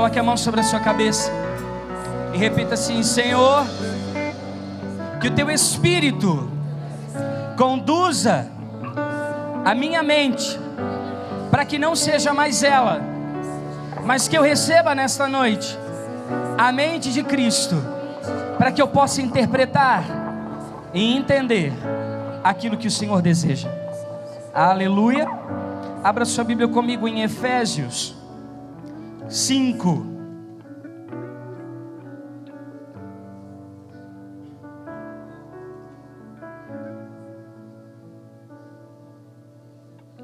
Coloque a mão sobre a sua cabeça e repita assim: Senhor, que o teu Espírito conduza a minha mente, para que não seja mais ela, mas que eu receba nesta noite a mente de Cristo, para que eu possa interpretar e entender aquilo que o Senhor deseja. Aleluia. Abra sua Bíblia comigo em Efésios 5.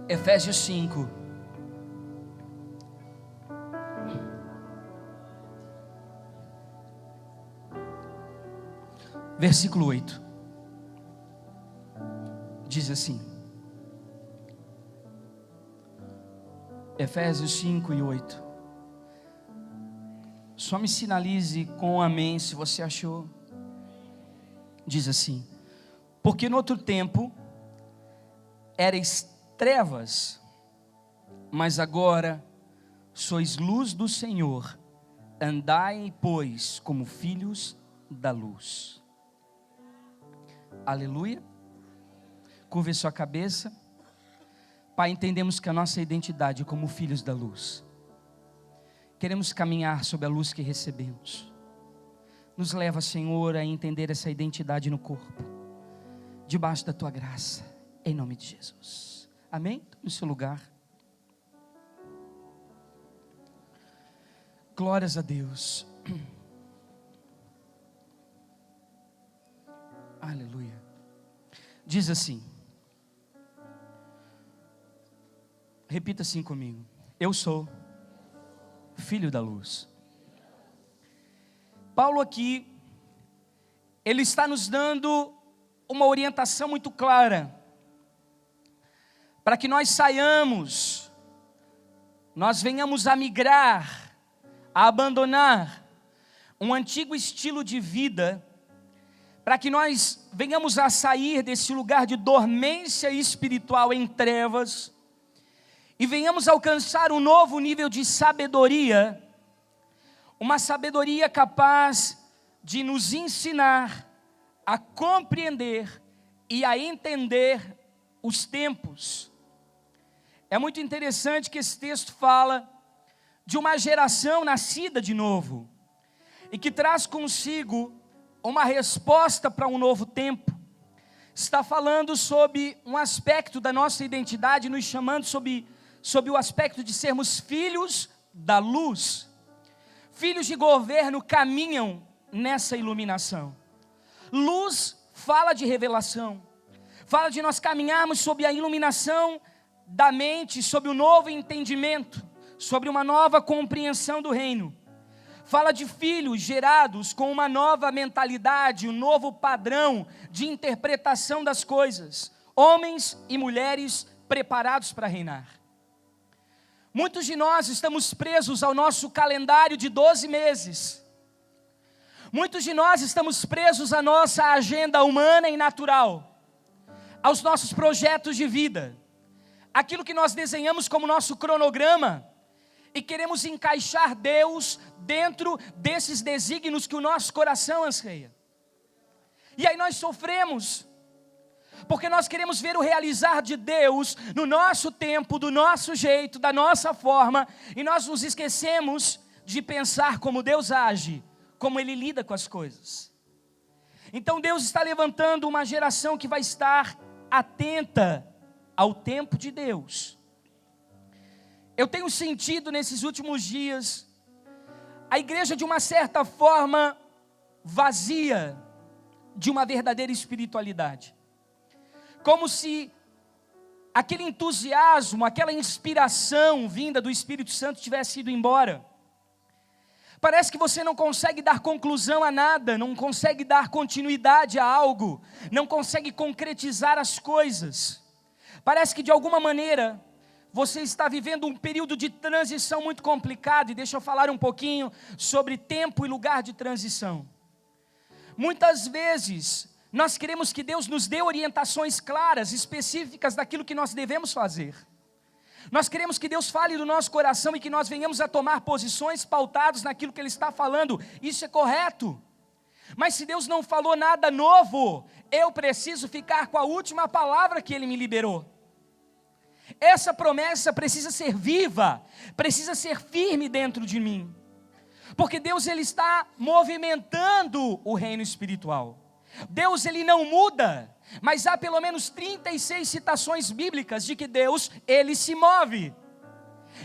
Efésios 5. Versículo 8. Diz assim. Efésios 5 e 8. Só me sinalize com um amém se você achou. Diz assim: porque no outro tempo erais trevas, mas agora sois luz do Senhor. Andai, pois, como filhos da luz. Aleluia. Curve sua cabeça. Pai, entendemos que a nossa identidade é como filhos da luz. Queremos caminhar sob a luz que recebemos. Nos leva, Senhor, a entender essa identidade no corpo, debaixo da tua graça, em nome de Jesus. Amém? No seu lugar. Glórias a Deus. Aleluia. Diz assim. Repita assim comigo: eu sou filho da luz. Paulo aqui, ele está nos dando uma orientação muito clara, para que nós saiamos, nós venhamos a migrar, a abandonar um antigo estilo de vida, para que nós venhamos a sair desse lugar de dormência espiritual em trevas, e venhamos alcançar um novo nível de sabedoria, uma sabedoria capaz de nos ensinar a compreender e a entender os tempos. É muito interessante que esse texto fala de uma geração nascida de novo, e que traz consigo uma resposta para um novo tempo. Está falando sobre um aspecto da nossa identidade, nos chamando sobre o aspecto de sermos filhos da luz. Filhos de governo caminham nessa iluminação. Luz fala de revelação, fala de nós caminharmos sob a iluminação da mente, sob o novo entendimento, sobre uma nova compreensão do reino. Fala de filhos gerados com uma nova mentalidade, um novo padrão de interpretação das coisas. Homens e mulheres preparados para reinar. Muitos de nós estamos presos ao nosso calendário de 12 meses. Muitos de nós estamos presos à nossa agenda humana e natural, aos nossos projetos de vida, aquilo que nós desenhamos como nosso cronograma, e queremos encaixar Deus dentro desses desígnios que o nosso coração anseia. E aí nós sofremos, porque nós queremos ver o realizar de Deus no nosso tempo, do nosso jeito, da nossa forma, e nós nos esquecemos de pensar como Deus age, como Ele lida com as coisas. Então Deus está levantando uma geração que vai estar atenta ao tempo de Deus. Eu tenho sentido nesses últimos dias a igreja de uma certa forma vazia de uma verdadeira espiritualidade. Como se aquele entusiasmo, aquela inspiração vinda do Espírito Santo tivesse ido embora. Parece que você não consegue dar conclusão a nada, não consegue dar continuidade a algo, não consegue concretizar as coisas. Parece que de alguma maneira você está vivendo um período de transição muito complicado, e deixa eu falar um pouquinho sobre tempo e lugar de transição. Muitas vezes nós queremos que Deus nos dê orientações claras, específicas daquilo que nós devemos fazer. Nós queremos que Deus fale do nosso coração e que nós venhamos a tomar posições pautados naquilo que Ele está falando. Isso é correto. Mas se Deus não falou nada novo, eu preciso ficar com a última palavra que Ele me liberou. Essa promessa precisa ser viva, precisa ser firme dentro de mim. Porque Deus, Ele está movimentando o reino espiritual. Deus, Ele não muda, mas há pelo menos 36 citações bíblicas de que Deus, Ele se move.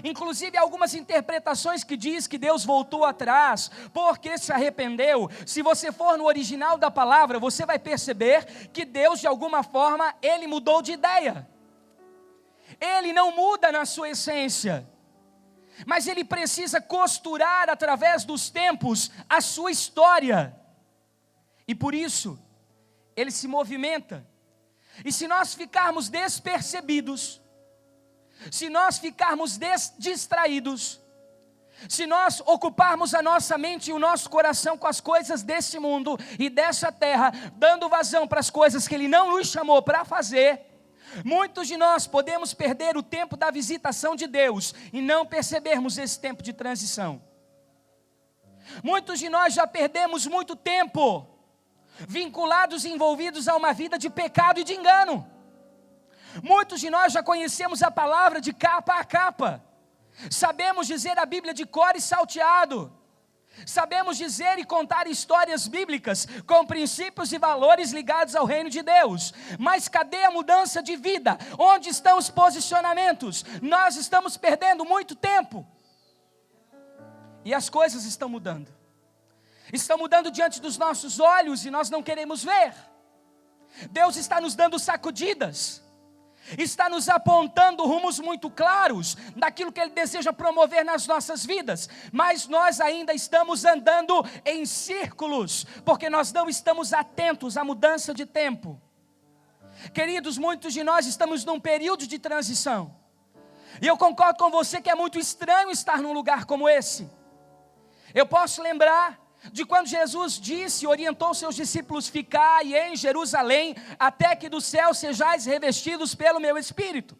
Inclusive algumas interpretações que diz que Deus voltou atrás, porque se arrependeu. Se você for no original da palavra, você vai perceber que Deus, de alguma forma, Ele mudou de ideia. Ele não muda na sua essência, mas Ele precisa costurar através dos tempos a sua história. E por isso, Ele se movimenta. E se nós ficarmos despercebidos, se nós ficarmos distraídos, se nós ocuparmos a nossa mente e o nosso coração com as coisas desse mundo e dessa terra, dando vazão para as coisas que Ele não nos chamou para fazer, muitos de nós podemos perder o tempo da visitação de Deus e não percebermos esse tempo de transição. Muitos de nós já perdemos muito tempo vinculados e envolvidos a uma vida de pecado e de engano. Muitos de nós já conhecemos a palavra de capa a capa, sabemos dizer a Bíblia de cor e salteado, sabemos dizer e contar histórias bíblicas com princípios e valores ligados ao reino de Deus, mas cadê a mudança de vida? Onde estão os posicionamentos? Nós estamos perdendo muito tempo, e as coisas estão mudando diante dos nossos olhos e nós não queremos ver. Deus está nos dando sacudidas, está nos apontando rumos muito claros daquilo que Ele deseja promover nas nossas vidas, mas nós ainda estamos andando em círculos, porque nós não estamos atentos à mudança de tempo. Queridos, muitos de nós estamos num período de transição, e eu concordo com você que é muito estranho estar num lugar como esse. Eu posso lembrar de quando Jesus disse, orientou seus discípulos: ficai em Jerusalém, até que do céu sejais revestidos pelo meu Espírito.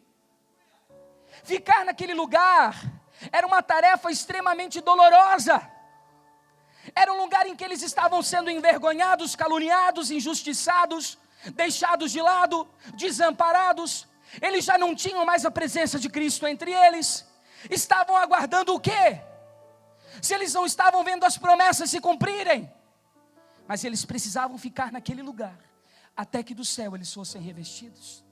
Ficar naquele lugar era uma tarefa extremamente dolorosa. Era um lugar em que eles estavam sendo envergonhados, caluniados, injustiçados, deixados de lado, desamparados. Eles já não tinham mais a presença de Cristo entre eles. Estavam aguardando o quê? Se eles não estavam vendo as promessas se cumprirem, mas eles precisavam ficar naquele lugar, até que do céu eles fossem revestidos.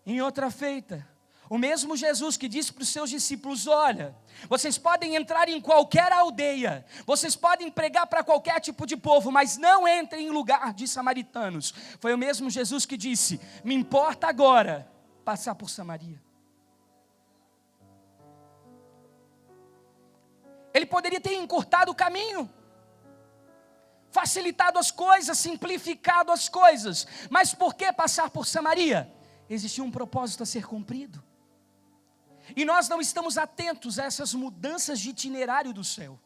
Em outra feita, o mesmo Jesus que disse para os seus discípulos: olha, vocês podem entrar em qualquer aldeia, vocês podem pregar para qualquer tipo de povo, mas não entrem em lugar de samaritanos. Foi o mesmo Jesus que disse: me importa agora passar por Samaria. Ele poderia ter encurtado o caminho, facilitado as coisas, simplificado as coisas, mas por que passar por Samaria? Existia um propósito a ser cumprido, e nós não estamos atentos a essas mudanças de itinerário do céu.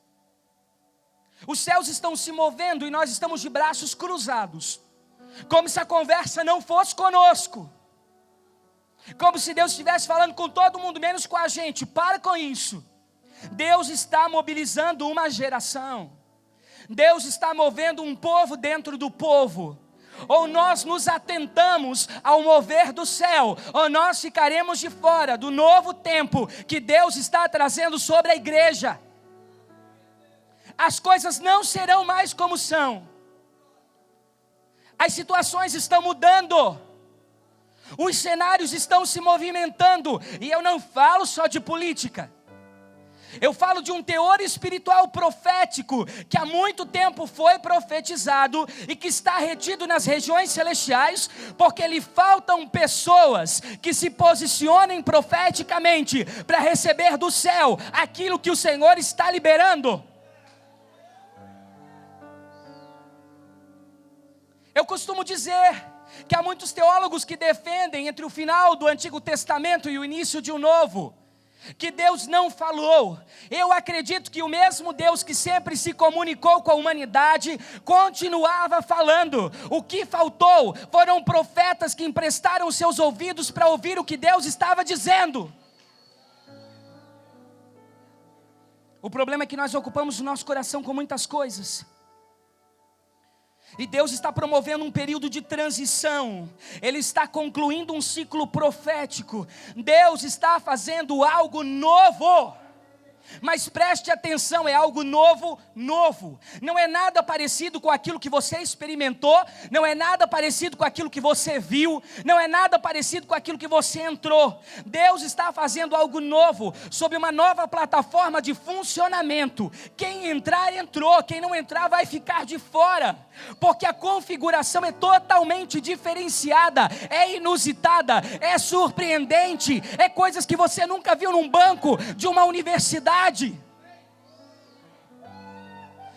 Os céus estão se movendo e nós estamos de braços cruzados, como se a conversa não fosse conosco, como se Deus estivesse falando com todo mundo menos com a gente. Para com isso. Deus está mobilizando uma geração, Deus está movendo um povo dentro do povo. Ou nós nos atentamos ao mover do céu, ou nós ficaremos de fora do novo tempo que Deus está trazendo sobre a igreja. As coisas não serão mais como são, as situações estão mudando, os cenários estão se movimentando, e eu não falo só de política. Eu falo de um teor espiritual profético que há muito tempo foi profetizado e que está retido nas regiões celestiais, porque lhe faltam pessoas que se posicionem profeticamente para receber do céu aquilo que o Senhor está liberando. Eu costumo dizer que há muitos teólogos que defendem entre o final do Antigo Testamento e o início de um Novo, que Deus não falou. Eu acredito que o mesmo Deus que sempre se comunicou com a humanidade continuava falando. O que faltou foram profetas que emprestaram seus ouvidos para ouvir o que Deus estava dizendo. O problema é que nós ocupamos o nosso coração com muitas coisas. E Deus está promovendo um período de transição. Ele está concluindo um ciclo profético. Deus está fazendo algo novo. Mas preste atenção, é algo novo, novo. Não é nada parecido com aquilo que você experimentou, não é nada parecido com aquilo que você viu, não é nada parecido com aquilo que você entrou. Deus está fazendo algo novo, sob uma nova plataforma de funcionamento. Quem entrar, entrou, quem não entrar vai ficar de fora, porque a configuração é totalmente diferenciada, é inusitada, é surpreendente, é coisas que você nunca viu num banco de uma universidade.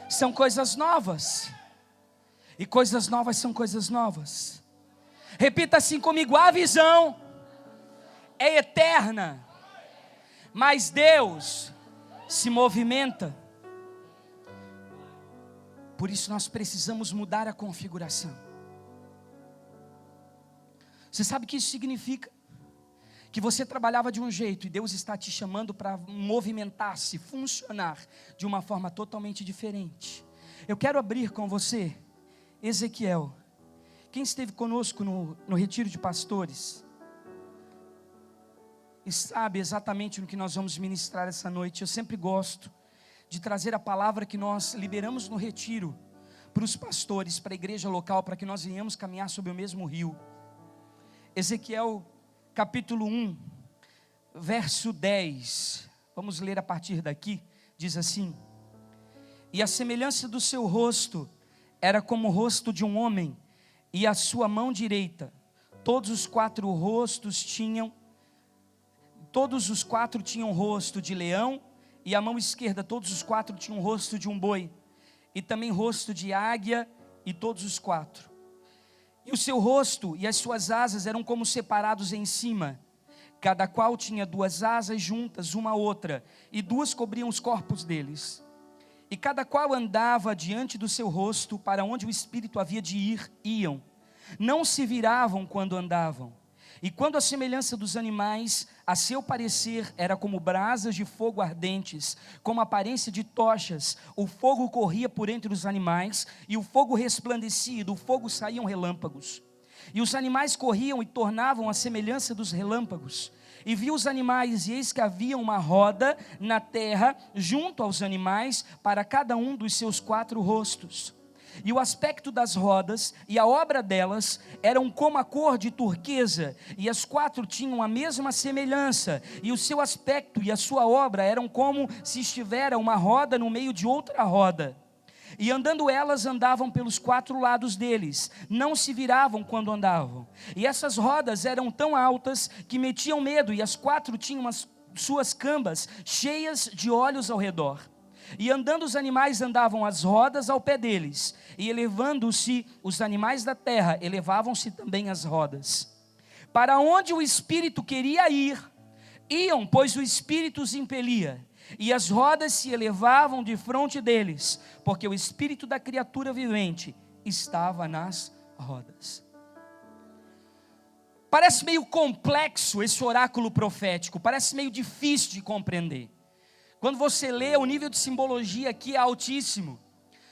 São coisas novas, e coisas novas são coisas novas. Repita assim comigo: a visão é eterna, mas Deus se movimenta. Por isso nós precisamos mudar a configuração. Você sabe o que isso significa? Que você trabalhava de um jeito e Deus está te chamando para movimentar-se, funcionar de uma forma totalmente diferente. Eu quero abrir com você Ezequiel. Quem esteve conosco no retiro de pastores e sabe exatamente no que nós vamos ministrar essa noite. Eu sempre gosto de trazer a palavra que nós liberamos no retiro para os pastores, para a igreja local, para que nós venhamos caminhar sobre o mesmo rio. Ezequiel capítulo 1, verso 10, vamos ler a partir daqui, diz assim: e a semelhança do seu rosto era como o rosto de um homem, e a sua mão direita, todos os quatro tinham rosto de leão, e a mão esquerda, todos os quatro tinham rosto de um boi, e também rosto de águia, e todos os quatro. E o seu rosto e as suas asas eram como separados em cima. Cada qual tinha duas asas juntas, uma à outra, e duas cobriam os corpos deles. E cada qual andava diante do seu rosto, para onde o Espírito havia de ir, iam. Não se viravam quando andavam. E quando a semelhança dos animais, a seu parecer, era como brasas de fogo ardentes, como aparência de tochas, o fogo corria por entre os animais, e o fogo resplandecia, e do fogo saíam relâmpagos. E os animais corriam e tornavam a semelhança dos relâmpagos. E viu os animais, e eis que havia uma roda na terra, junto aos animais, para cada um dos seus quatro rostos. E o aspecto das rodas e a obra delas eram como a cor de turquesa, e as quatro tinham a mesma semelhança, e o seu aspecto e a sua obra eram como se estivera uma roda no meio de outra roda. E andando elas, andavam pelos quatro lados deles, não se viravam quando andavam. E essas rodas eram tão altas que metiam medo, e as quatro tinham as suas cambas cheias de olhos ao redor. E andando os animais, andavam as rodas ao pé deles, e elevando-se os animais da terra, elevavam-se também as rodas. Para onde o Espírito queria ir, iam, pois o Espírito os impelia, e as rodas se elevavam de fronte deles, porque o Espírito da criatura vivente estava nas rodas. Parece meio complexo esse oráculo profético, parece meio difícil de compreender. Quando você lê, o nível de simbologia aqui é altíssimo.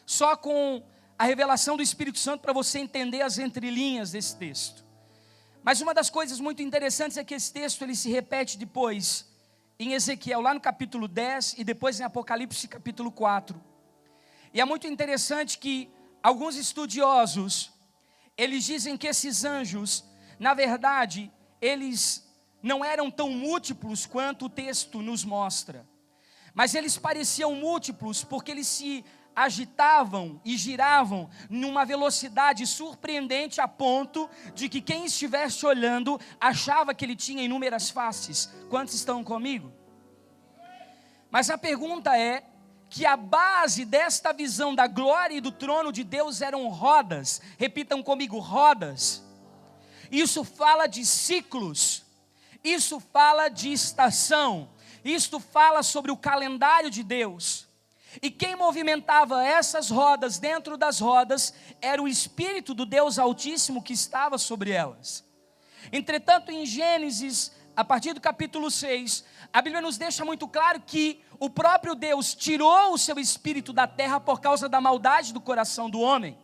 Só com a revelação do Espírito Santo para você entender as entrelinhas desse texto. Mas uma das coisas muito interessantes é que esse texto ele se repete depois em Ezequiel, lá no capítulo 10, e depois em Apocalipse capítulo 4. E é muito interessante que alguns estudiosos, eles dizem que esses anjos, na verdade, eles não eram tão múltiplos quanto o texto nos mostra. Mas eles pareciam múltiplos porque eles se agitavam e giravam numa velocidade surpreendente, a ponto de que quem estivesse olhando achava que ele tinha inúmeras faces. Quantos estão comigo? Mas a pergunta é que a base desta visão da glória e do trono de Deus eram rodas. Repitam comigo: rodas. Isso fala de ciclos, isso fala de estação. Isto fala sobre o calendário de Deus. E quem movimentava essas rodas, dentro das rodas, era o Espírito do Deus Altíssimo que estava sobre elas. Entretanto, em Gênesis a partir do capítulo 6, a Bíblia nos deixa muito claro que o próprio Deus tirou o seu Espírito da terra por causa da maldade do coração do homem.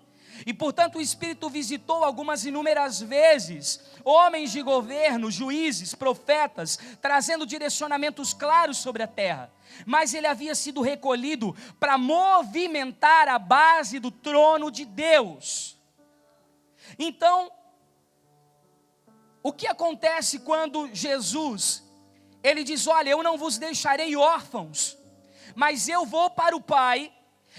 E portanto o Espírito visitou algumas inúmeras vezes homens de governo, juízes, profetas, trazendo direcionamentos claros sobre a terra. Mas ele havia sido recolhido para movimentar a base do trono de Deus. Então, o que acontece quando Jesus, ele diz: olha, eu não vos deixarei órfãos, mas eu vou para o Pai,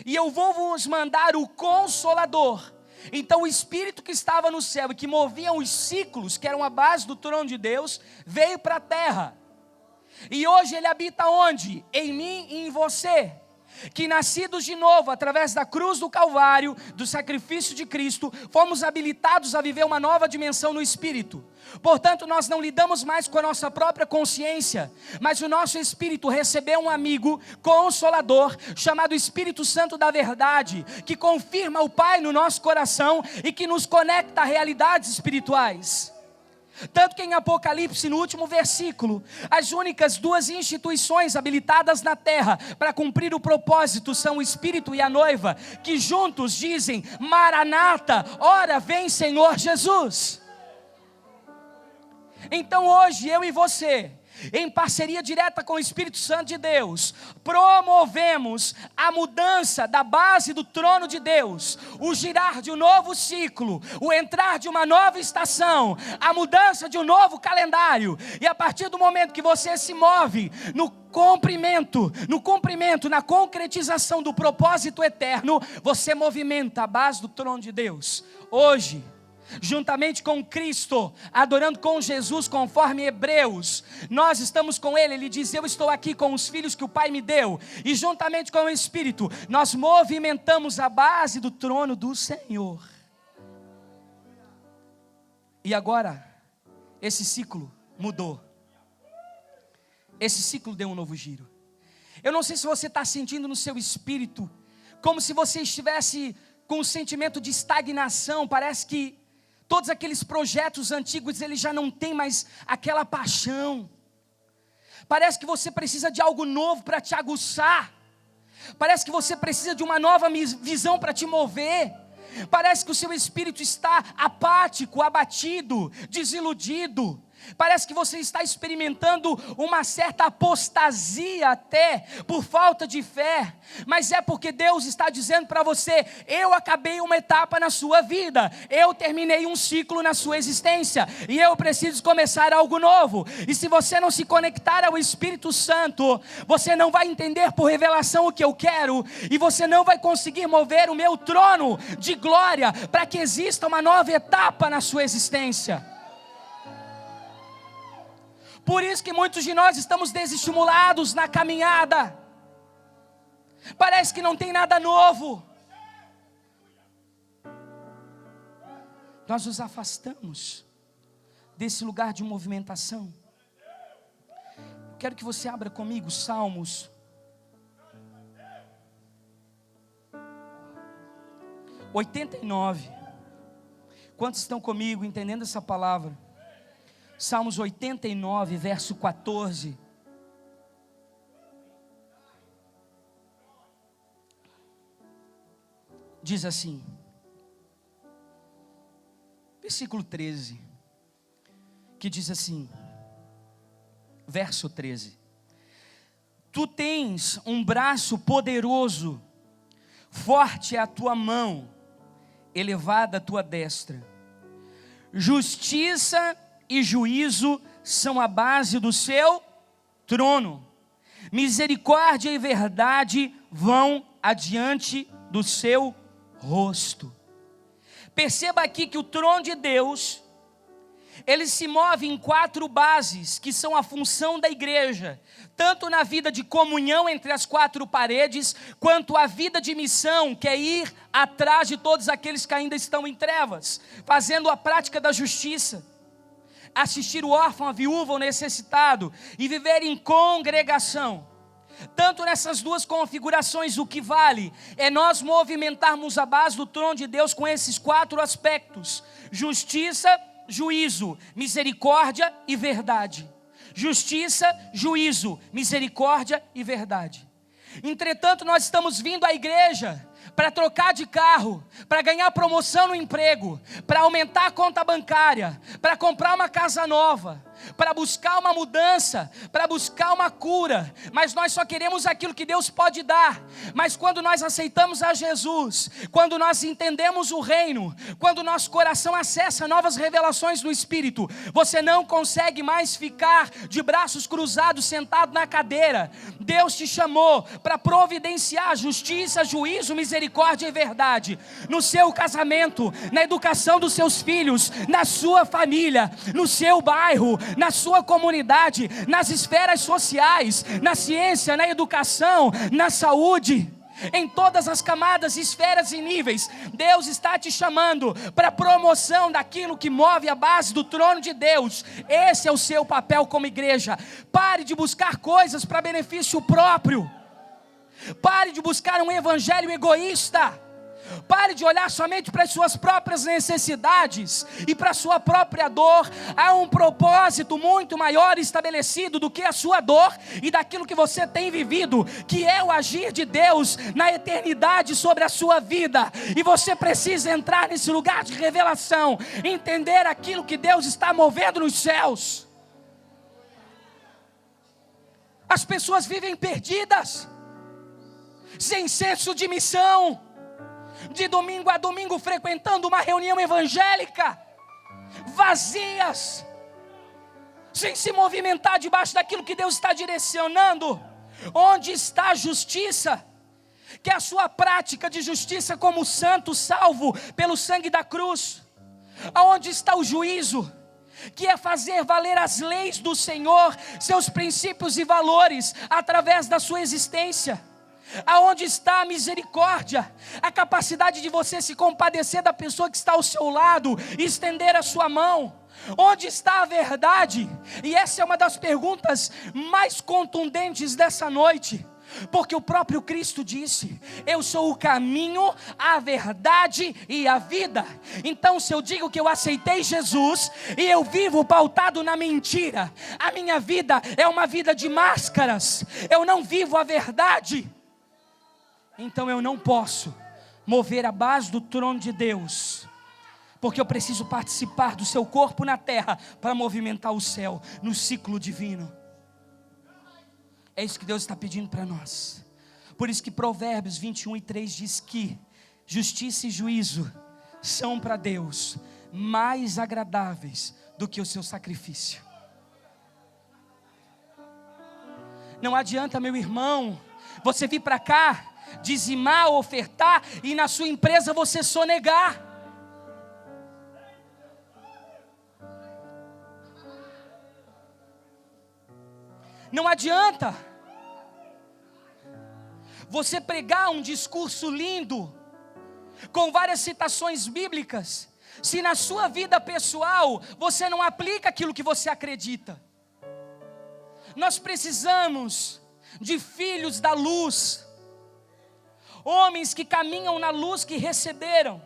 e eu vou vos mandar o Consolador. Então o Espírito que estava no céu e que movia os ciclos, que eram a base do trono de Deus, veio para a terra. E hoje ele habita onde? Em mim e em você. Que nascidos de novo, através da cruz do Calvário, do sacrifício de Cristo, fomos habilitados a viver uma nova dimensão no Espírito. Portanto, nós não lidamos mais com a nossa própria consciência, mas o nosso Espírito recebeu um amigo consolador, chamado Espírito Santo da verdade, que confirma o Pai no nosso coração e que nos conecta a realidades espirituais. Tanto que em Apocalipse, no último versículo, as únicas duas instituições habilitadas na terra para cumprir o propósito são o Espírito e a noiva, que juntos dizem: Maranata, ora vem Senhor Jesus. Então hoje eu e você, em parceria direta com o Espírito Santo de Deus, promovemos a mudança da base do trono de Deus, o girar de um novo ciclo, o entrar de uma nova estação, a mudança de um novo calendário. E a partir do momento que você se move no cumprimento, na concretização do propósito eterno, você movimenta a base do trono de Deus. Hoje, juntamente com Cristo, adorando com Jesus, conforme Hebreus, nós estamos com Ele. Ele diz: eu estou aqui com os filhos que o Pai me deu, e juntamente com o Espírito, nós movimentamos a base do trono do Senhor. E agora, esse ciclo mudou, esse ciclo deu um novo giro. Eu não sei se você está sentindo no seu espírito, como se você estivesse com um sentimento de estagnação. Parece que todos aqueles projetos antigos, eles já não têm mais aquela paixão. Parece que você precisa de algo novo para te aguçar. Parece que você precisa de uma nova visão para te mover. Parece que o seu espírito está apático, abatido, desiludido. Parece que você está experimentando uma certa apostasia até, por falta de fé. Mas é porque Deus está dizendo para você: eu acabei uma etapa na sua vida, eu terminei um ciclo na sua existência, e eu preciso começar algo novo. E se você não se conectar ao Espírito Santo, você não vai entender por revelação o que eu quero, e você não vai conseguir mover o meu trono de glória, para que exista uma nova etapa na sua existência. Por isso que muitos de nós estamos desestimulados na caminhada. Parece que não tem nada novo. Nós nos afastamos desse lugar de movimentação. Quero que você abra comigo Salmos 89. Quantos estão comigo entendendo essa palavra? Salmos 89, verso 14. Diz assim, versículo 13, que diz assim, verso 13: Tu tens um braço poderoso, forte é a tua mão, elevada a tua destra. Justiça e juízo são a base do seu trono. Misericórdia e verdade vão adiante do seu rosto. Perceba aqui que o trono de Deus, ele se move em 4 bases, que são a função da igreja, tanto na vida de comunhão entre as 4 paredes, quanto a vida de missão, que é ir atrás de todos aqueles que ainda estão em trevas, fazendo a prática da justiça, assistir o órfão, a viúva, o necessitado, e viver em congregação. Tanto nessas 2 configurações, o que vale é nós movimentarmos a base do trono de Deus com esses 4 aspectos: justiça, juízo, misericórdia e verdade. justiça, juízo, misericórdia e verdade. Entretanto, nós estamos vindo à igreja para trocar de carro, para ganhar promoção no emprego, para aumentar a conta bancária, para comprar uma casa nova, para buscar uma mudança, para buscar uma cura, mas nós só queremos aquilo que Deus pode dar. Mas quando nós aceitamos a Jesus, quando nós entendemos o reino, quando nosso coração acessa novas revelações do Espírito, você não consegue mais ficar de braços cruzados sentado na cadeira. Deus te chamou para providenciar justiça, juízo, misericórdia e verdade no seu casamento, na educação dos seus filhos, na sua família, no seu bairro, na sua comunidade, nas esferas sociais, na ciência, na educação, na saúde, em todas as camadas, esferas e níveis. Deus está te chamando para a promoção daquilo que move a base do trono de Deus. Esse é o seu papel como igreja. Pare de buscar coisas para benefício próprio. Pare de buscar um evangelho egoísta. Pare de olhar somente para as suas próprias necessidades e para a sua própria dor. Há um propósito muito maior estabelecido do que a sua dor e daquilo que você tem vivido, que é o agir de Deus na eternidade sobre a sua vida. E você precisa entrar nesse lugar de revelação, entender aquilo que Deus está movendo nos céus. As pessoas vivem perdidas, sem senso de missão, de domingo a domingo frequentando uma reunião evangélica, vazias, sem se movimentar debaixo daquilo que Deus está direcionando. Onde está a justiça? Que é a sua prática de justiça como santo, salvo pelo sangue da cruz. Aonde está o juízo? Que é fazer valer as leis do Senhor, seus princípios e valores, através da sua existência. Aonde está a misericórdia? A capacidade de você se compadecer da pessoa que está ao seu lado e estender a sua mão. Onde está a verdade? E essa é uma das perguntas mais contundentes dessa noite, porque o próprio Cristo disse: eu sou o caminho, a verdade e a vida. Então, se eu digo que eu aceitei Jesus e eu vivo pautado na mentira, a minha vida é uma vida de máscaras, eu não vivo a verdade. Então eu não posso mover a base do trono de Deus, porque eu preciso participar do seu corpo na terra para movimentar o céu no ciclo divino. É isso que Deus está pedindo para nós. Por isso que Provérbios 21:3 diz que justiça e juízo são para Deus mais agradáveis do que o seu sacrifício. Não adianta, meu irmão, você vir para cá, dizimar, ofertar, e na sua empresa você sonegar. Não adianta você pregar um discurso lindo, com várias citações bíblicas, se na sua vida pessoal você não aplica aquilo que você acredita. Nós precisamos de filhos da luz, homens que caminham na luz que receberam.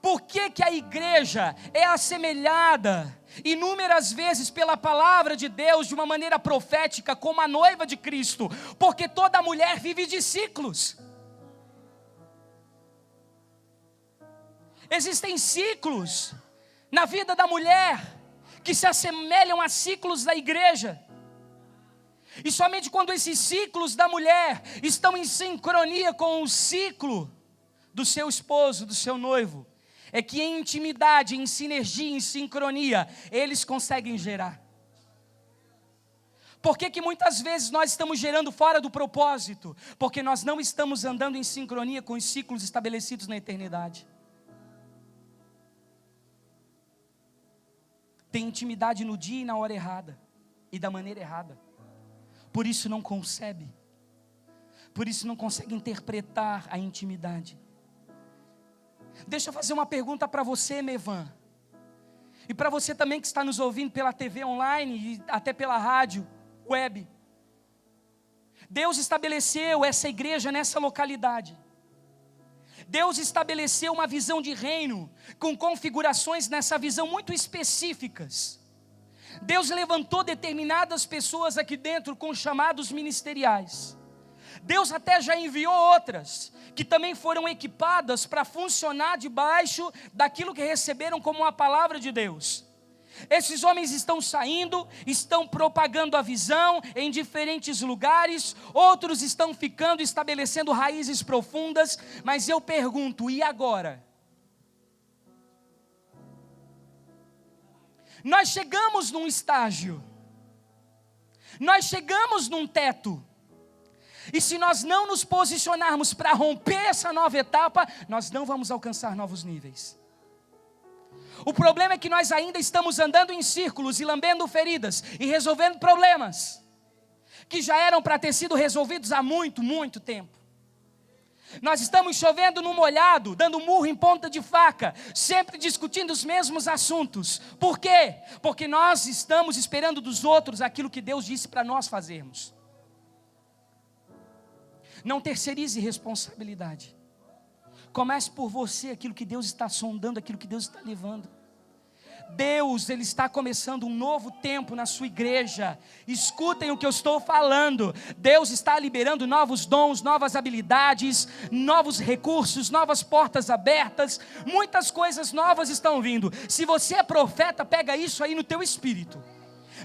Por que a igreja é assemelhada inúmeras vezes pela palavra de Deus de uma maneira profética como a noiva de Cristo? Porque toda mulher vive de ciclos. Existem ciclos na vida da mulher que se assemelham a ciclos da igreja. E somente quando esses ciclos da mulher estão em sincronia com o ciclo do seu esposo, do seu noivo, é que em intimidade, em sinergia, em sincronia, eles conseguem gerar. Por que muitas vezes nós estamos gerando fora do propósito? Porque nós não estamos andando em sincronia com os ciclos estabelecidos na eternidade. Tem intimidade no dia e na hora errada, e da maneira errada. Por isso não concebe, por isso não consegue interpretar a intimidade. Deixa eu fazer uma pergunta para você, Mevan, e para você também que está nos ouvindo pela TV online e até pela rádio web. Deus estabeleceu essa igreja nessa localidade. Deus estabeleceu uma visão de reino com configurações nessa visão muito específicas. Deus levantou determinadas pessoas aqui dentro com chamados ministeriais. Deus até já enviou outras, que também foram equipadas para funcionar debaixo daquilo que receberam como uma palavra de Deus. Esses homens estão saindo, estão propagando a visão em diferentes lugares, outros estão ficando, estabelecendo raízes profundas, mas eu pergunto, e agora? Nós chegamos num estágio, nós chegamos num teto, e se nós não nos posicionarmos para romper essa nova etapa, nós não vamos alcançar novos níveis. O problema é que nós ainda estamos andando em círculos e lambendo feridas e resolvendo problemas que já eram para ter sido resolvidos há muito, muito tempo. Nós estamos chovendo no molhado, dando murro em ponta de faca, sempre discutindo os mesmos assuntos. Por quê? Porque nós estamos esperando dos outros aquilo que Deus disse para nós fazermos. Não terceirize responsabilidade. Comece por você aquilo que Deus está sondando, aquilo que Deus está levando. Deus, Ele está começando um novo tempo na sua igreja. Escutem o que eu estou falando. Deus está liberando novos dons, novas habilidades, novos recursos, novas portas abertas. Muitas coisas novas estão vindo. Se você é profeta, pega isso aí no teu espírito.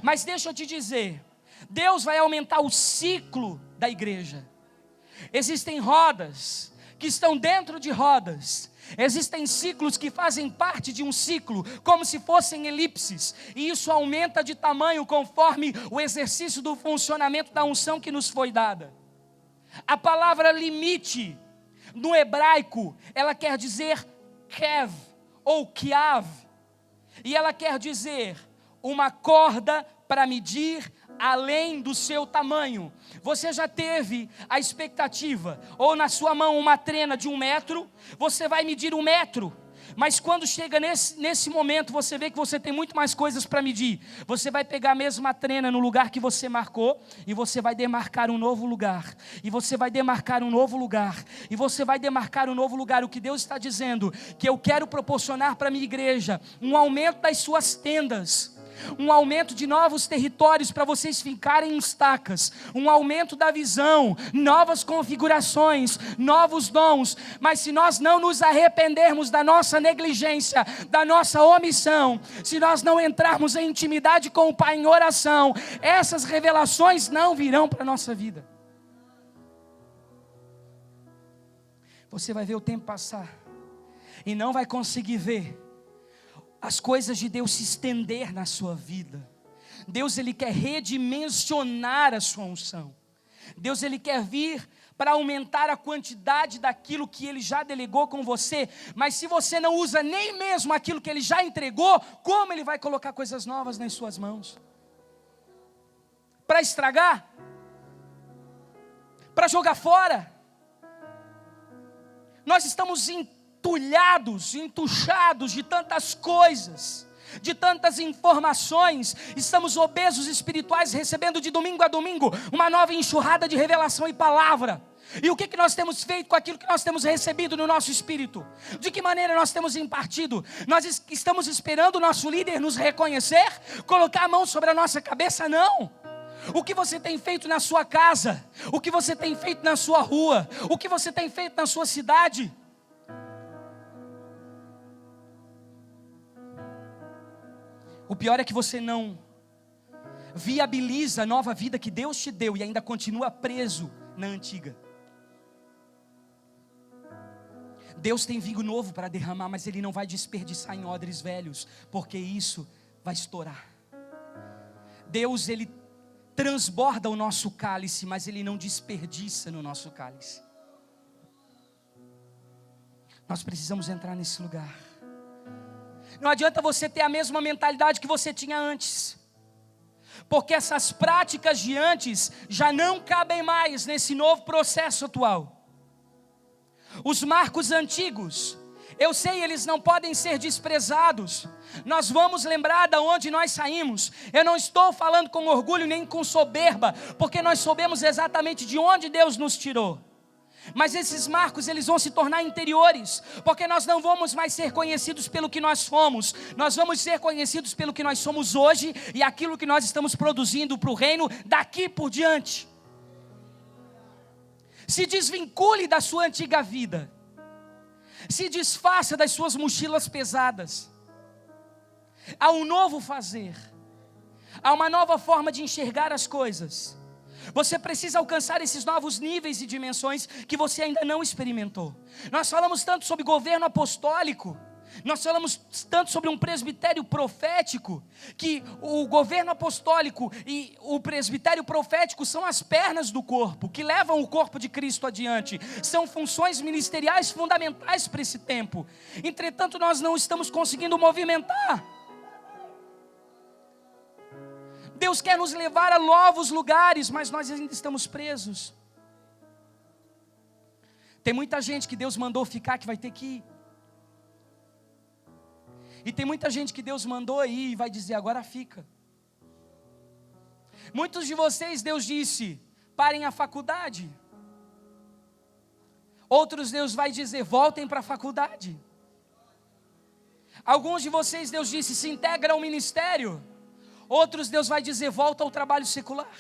Mas deixa eu te dizer, Deus vai aumentar o ciclo da igreja. Existem rodas que estão dentro de rodas. Existem ciclos que fazem parte de um ciclo, como se fossem elipses, e isso aumenta de tamanho conforme o exercício do funcionamento da unção que nos foi dada. A palavra limite, no hebraico, ela quer dizer kev, ou kiav, e ela quer dizer uma corda para medir além do seu tamanho. Você já teve a expectativa, ou na sua mão uma trena de 1 metro, você vai medir 1 metro, mas quando chega nesse momento, você vê que você tem muito mais coisas para medir. Você vai pegar a mesma trena no lugar que você marcou, e você vai demarcar um novo lugar, e você vai demarcar um novo lugar, e você vai demarcar um novo lugar. O que Deus está dizendo, que eu quero proporcionar para a minha igreja, um aumento das suas tendas, um aumento de novos territórios para vocês ficarem em estacas, um aumento da visão, novas configurações, novos dons. Mas se nós não nos arrependermos da nossa negligência, da nossa omissão, se nós não entrarmos em intimidade com o Pai em oração, essas revelações não virão para a nossa vida. Você vai ver o tempo passar e não vai conseguir ver as coisas de Deus se estender na sua vida. Deus, Ele quer redimensionar a sua unção. Deus, Ele quer vir para aumentar a quantidade daquilo que Ele já delegou com você. Mas se você não usa nem mesmo aquilo que Ele já entregou, como Ele vai colocar coisas novas nas suas mãos? Para estragar? Para jogar fora? Nós estamos entulhados, entuchados de tantas coisas, de tantas informações, estamos obesos espirituais, recebendo de domingo a domingo uma nova enxurrada de revelação e palavra. E o que nós temos feito com aquilo que nós temos recebido no nosso espírito? De que maneira nós temos impartido? Nós estamos esperando o nosso líder nos reconhecer, colocar a mão sobre a nossa cabeça? Não. O que você tem feito na sua casa? O que você tem feito na sua rua? O que você tem feito na sua cidade? O pior é que você não viabiliza a nova vida que Deus te deu e ainda continua preso na antiga. Deus tem vinho novo para derramar, mas Ele não vai desperdiçar em odres velhos, porque isso vai estourar. Deus, Ele transborda o nosso cálice, mas Ele não desperdiça no nosso cálice. Nós precisamos entrar nesse lugar. Não adianta você ter a mesma mentalidade que você tinha antes, porque essas práticas de antes já não cabem mais nesse novo processo atual. Os marcos antigos, eu sei, eles não podem ser desprezados. Nós vamos lembrar de onde nós saímos. Eu não estou falando com orgulho nem com soberba, porque nós soubemos exatamente de onde Deus nos tirou. Mas esses marcos, eles vão se tornar interiores, porque nós não vamos mais ser conhecidos pelo que nós fomos, nós vamos ser conhecidos pelo que nós somos hoje e aquilo que nós estamos produzindo para o reino daqui por diante. Se desvincule da sua antiga vida, se desfaça das suas mochilas pesadas. Há um novo fazer, há uma nova forma de enxergar as coisas. Você precisa alcançar esses novos níveis e dimensões que você ainda não experimentou. Nós falamos tanto sobre governo apostólico, nós falamos tanto sobre um presbitério profético, que o governo apostólico e o presbitério profético são as pernas do corpo, que levam o corpo de Cristo adiante, são funções ministeriais fundamentais para esse tempo. Entretanto, nós não estamos conseguindo movimentar. Deus quer nos levar a novos lugares, mas nós ainda estamos presos. Tem muita gente que Deus mandou ficar que vai ter que ir. E tem muita gente que Deus mandou ir e vai dizer, agora fica. Muitos de vocês Deus disse, parem a faculdade. Outros Deus vai dizer, voltem para a faculdade. Alguns de vocês Deus disse, se integra ao ministério. Outros Deus vai dizer, volta ao trabalho secular.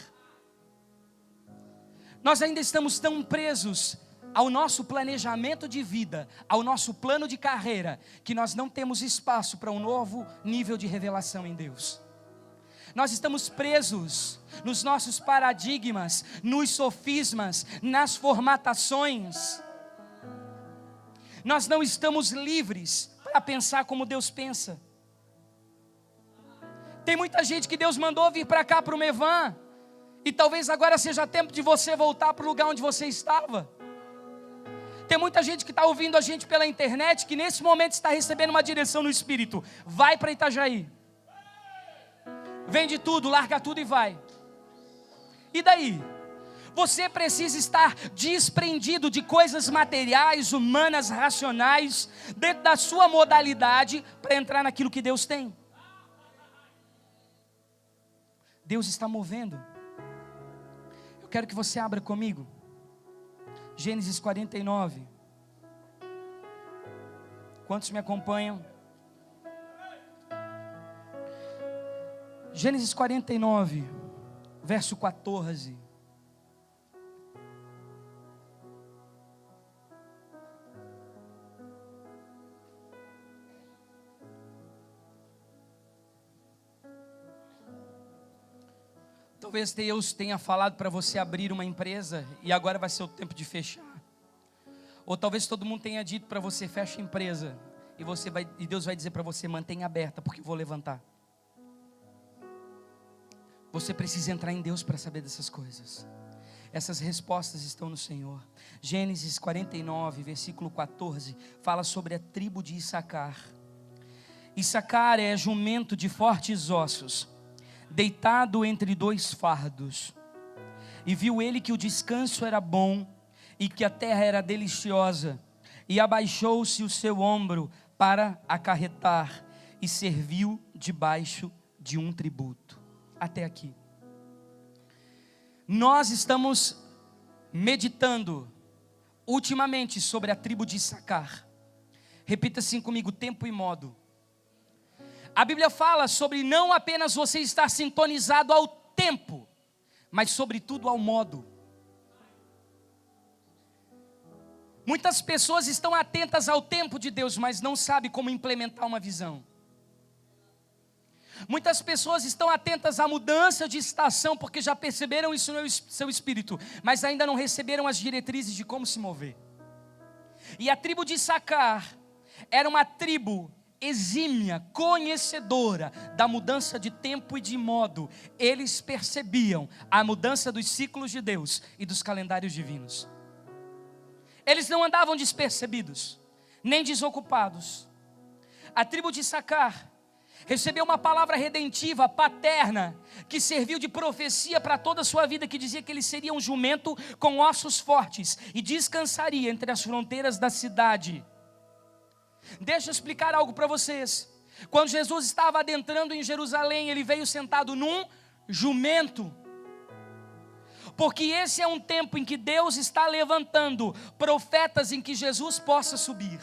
Nós ainda estamos tão presos ao nosso planejamento de vida, ao nosso plano de carreira, que nós não temos espaço para um novo nível de revelação em Deus. Nós estamos presos nos nossos paradigmas, nos sofismas, nas formatações. Nós não estamos livres para pensar como Deus pensa. Tem muita gente que Deus mandou vir para cá, para o Mevan, e talvez agora seja tempo de você voltar para o lugar onde você estava. Tem muita gente que está ouvindo a gente pela internet, que nesse momento está recebendo uma direção no Espírito. Vai para Itajaí. Vende tudo, larga tudo e vai. E daí? Você precisa estar desprendido de coisas materiais, humanas, racionais, dentro da sua modalidade, para entrar naquilo que Deus tem. Deus está movendo. Eu quero que você abra comigo Gênesis 49. Quantos me acompanham? Gênesis 49, verso 14. Talvez Deus tenha falado para você abrir uma empresa e agora vai ser o tempo de fechar. Ou talvez todo mundo tenha dito para você, fecha a empresa, e Deus vai dizer para você, mantenha aberta, porque eu vou levantar. Você precisa entrar em Deus para saber dessas coisas. Essas respostas estão no Senhor. Gênesis 49, versículo 14, fala sobre a tribo de Issacar. Issacar é jumento de fortes ossos, deitado entre dois fardos. E viu ele que o descanso era bom, e que a terra era deliciosa, e abaixou-se o seu ombro para acarretar, e serviu debaixo de um tributo. Até aqui. Nós estamos meditando ultimamente sobre a tribo de Issacar. Repita assim comigo, tempo e modo. A Bíblia fala sobre não apenas você estar sintonizado ao tempo, mas sobretudo ao modo. Muitas pessoas estão atentas ao tempo de Deus, mas não sabem como implementar uma visão. Muitas pessoas estão atentas à mudança de estação, porque já perceberam isso no seu espírito, mas ainda não receberam as diretrizes de como se mover. E a tribo de Issacar era uma tribo exímia, conhecedora da mudança de tempo e de modo. Eles percebiam a mudança dos ciclos de Deus e dos calendários divinos. Eles não andavam despercebidos, nem desocupados. A tribo de Issacar recebeu uma palavra redentiva, paterna, que serviu de profecia para toda a sua vida, que dizia que ele seria um jumento com ossos fortes e descansaria entre as fronteiras da cidade. Deixa eu explicar algo para vocês. Quando Jesus estava adentrando em Jerusalém, ele veio sentado num jumento. porque esse é um tempo em que Deus está levantando profetas em que Jesus possa subir.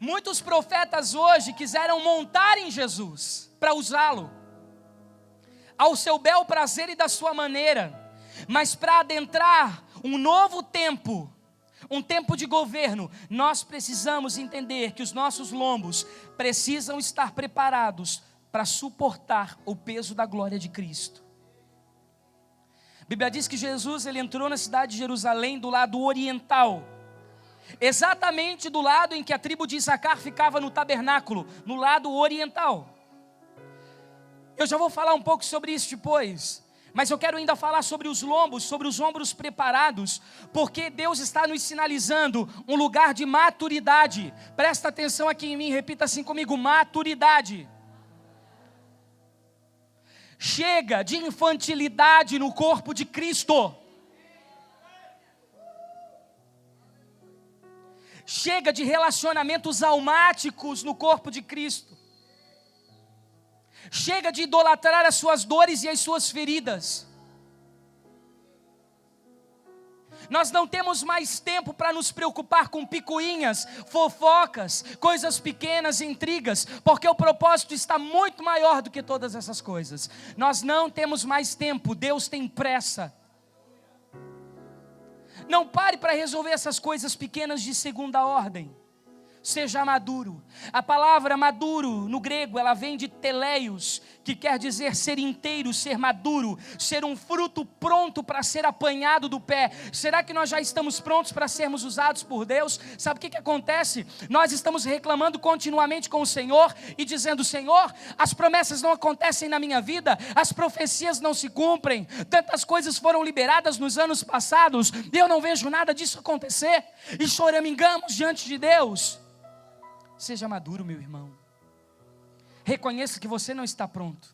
Muitos profetas hoje quiseram montar em Jesus para usá-lo ao seu bel prazer e da sua maneira, mas para adentrar um novo tempo, um tempo de governo, nós precisamos entender que os nossos lombos precisam estar preparados para suportar o peso da glória de Cristo. A Bíblia diz que Jesus ele entrou na cidade de Jerusalém do lado oriental, exatamente do lado em que a tribo de Issacar ficava no tabernáculo, no lado oriental. Eu já vou falar um pouco sobre isso depois, mas eu quero ainda falar sobre os ombros preparados, porque Deus está nos sinalizando um lugar de maturidade. Presta atenção aqui em mim, repita assim comigo: maturidade. Chega de infantilidade no corpo de Cristo. Chega de relacionamentos almáticos no corpo de Cristo. Chega de idolatrar as suas dores e as suas feridas. Nós não temos mais tempo para nos preocupar com picuinhas, fofocas, coisas pequenas, intrigas, porque o propósito está muito maior do que todas essas coisas. Nós não temos mais tempo, Deus tem pressa. Não pare para resolver essas coisas pequenas de segunda ordem. Seja maduro. A palavra maduro no grego, ela vem de teleios, que quer dizer ser inteiro, ser maduro, ser um fruto pronto para ser apanhado do pé. Será que nós já estamos prontos para sermos usados por Deus? Sabe o que acontece? Nós estamos reclamando continuamente com o Senhor e dizendo: Senhor, as promessas não acontecem na minha vida, as profecias não se cumprem, tantas coisas foram liberadas nos anos passados e eu não vejo nada disso acontecer, e choramingamos diante de Deus. Seja maduro, meu irmão. Reconheça que você não está pronto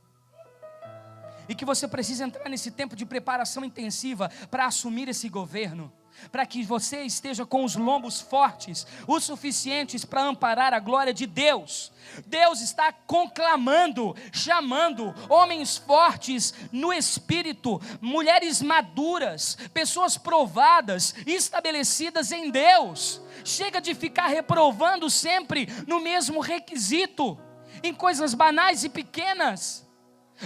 e que você precisa entrar nesse tempo de preparação intensiva para assumir esse governo, para que você esteja com os lombos fortes, o suficientes para amparar a glória de Deus. Deus está conclamando, chamando homens fortes no espírito, mulheres maduras, pessoas provadas, estabelecidas em Deus. Chega de ficar reprovando sempre no mesmo requisito, em coisas banais e pequenas,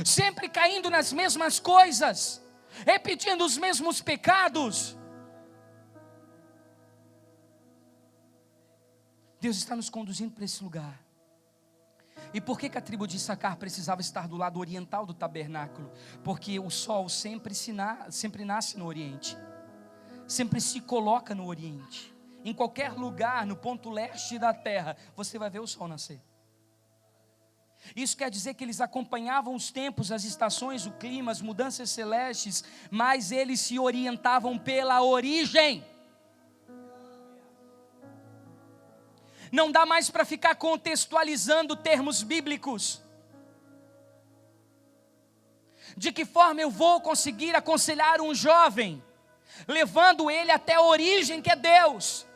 sempre caindo nas mesmas coisas, repetindo os mesmos pecados. Deus está nos conduzindo para esse lugar. E por que a tribo de Issacar precisava estar do lado oriental do tabernáculo? Porque o sol sempre nasce no oriente, sempre se coloca no oriente. Em qualquer lugar, no ponto leste da terra, você vai ver o sol nascer. Isso quer dizer que eles acompanhavam os tempos, as estações, o clima, as mudanças celestes, mas eles se orientavam pela origem. Não dá mais para ficar contextualizando termos bíblicos. De que forma eu vou conseguir aconselhar um jovem, levando ele até a origem que é Deus?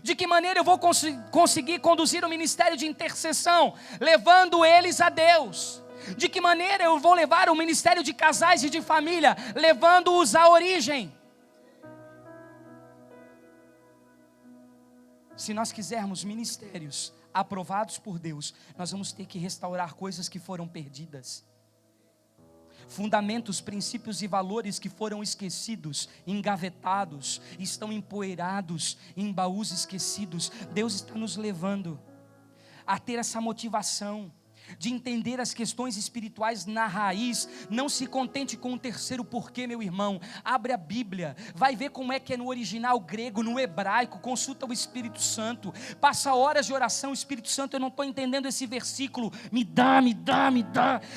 De que maneira eu vou conseguir conduzir o ministério de intercessão, levando eles a Deus? De que maneira eu vou levar o ministério de casais e de família, levando-os à origem? Se nós quisermos ministérios aprovados por Deus, nós vamos ter que restaurar coisas que foram perdidas. Fundamentos, princípios e valores que foram esquecidos, engavetados, estão empoeirados em baús esquecidos. Deus está nos levando a ter essa motivação de entender as questões espirituais na raiz. Não se contente com um terceiro porquê, meu irmão. Abre a Bíblia, vai ver como é que é no original grego, no hebraico. Consulta o Espírito Santo, passa horas de oração. Espírito Santo, eu não estou entendendo esse versículo, me dá.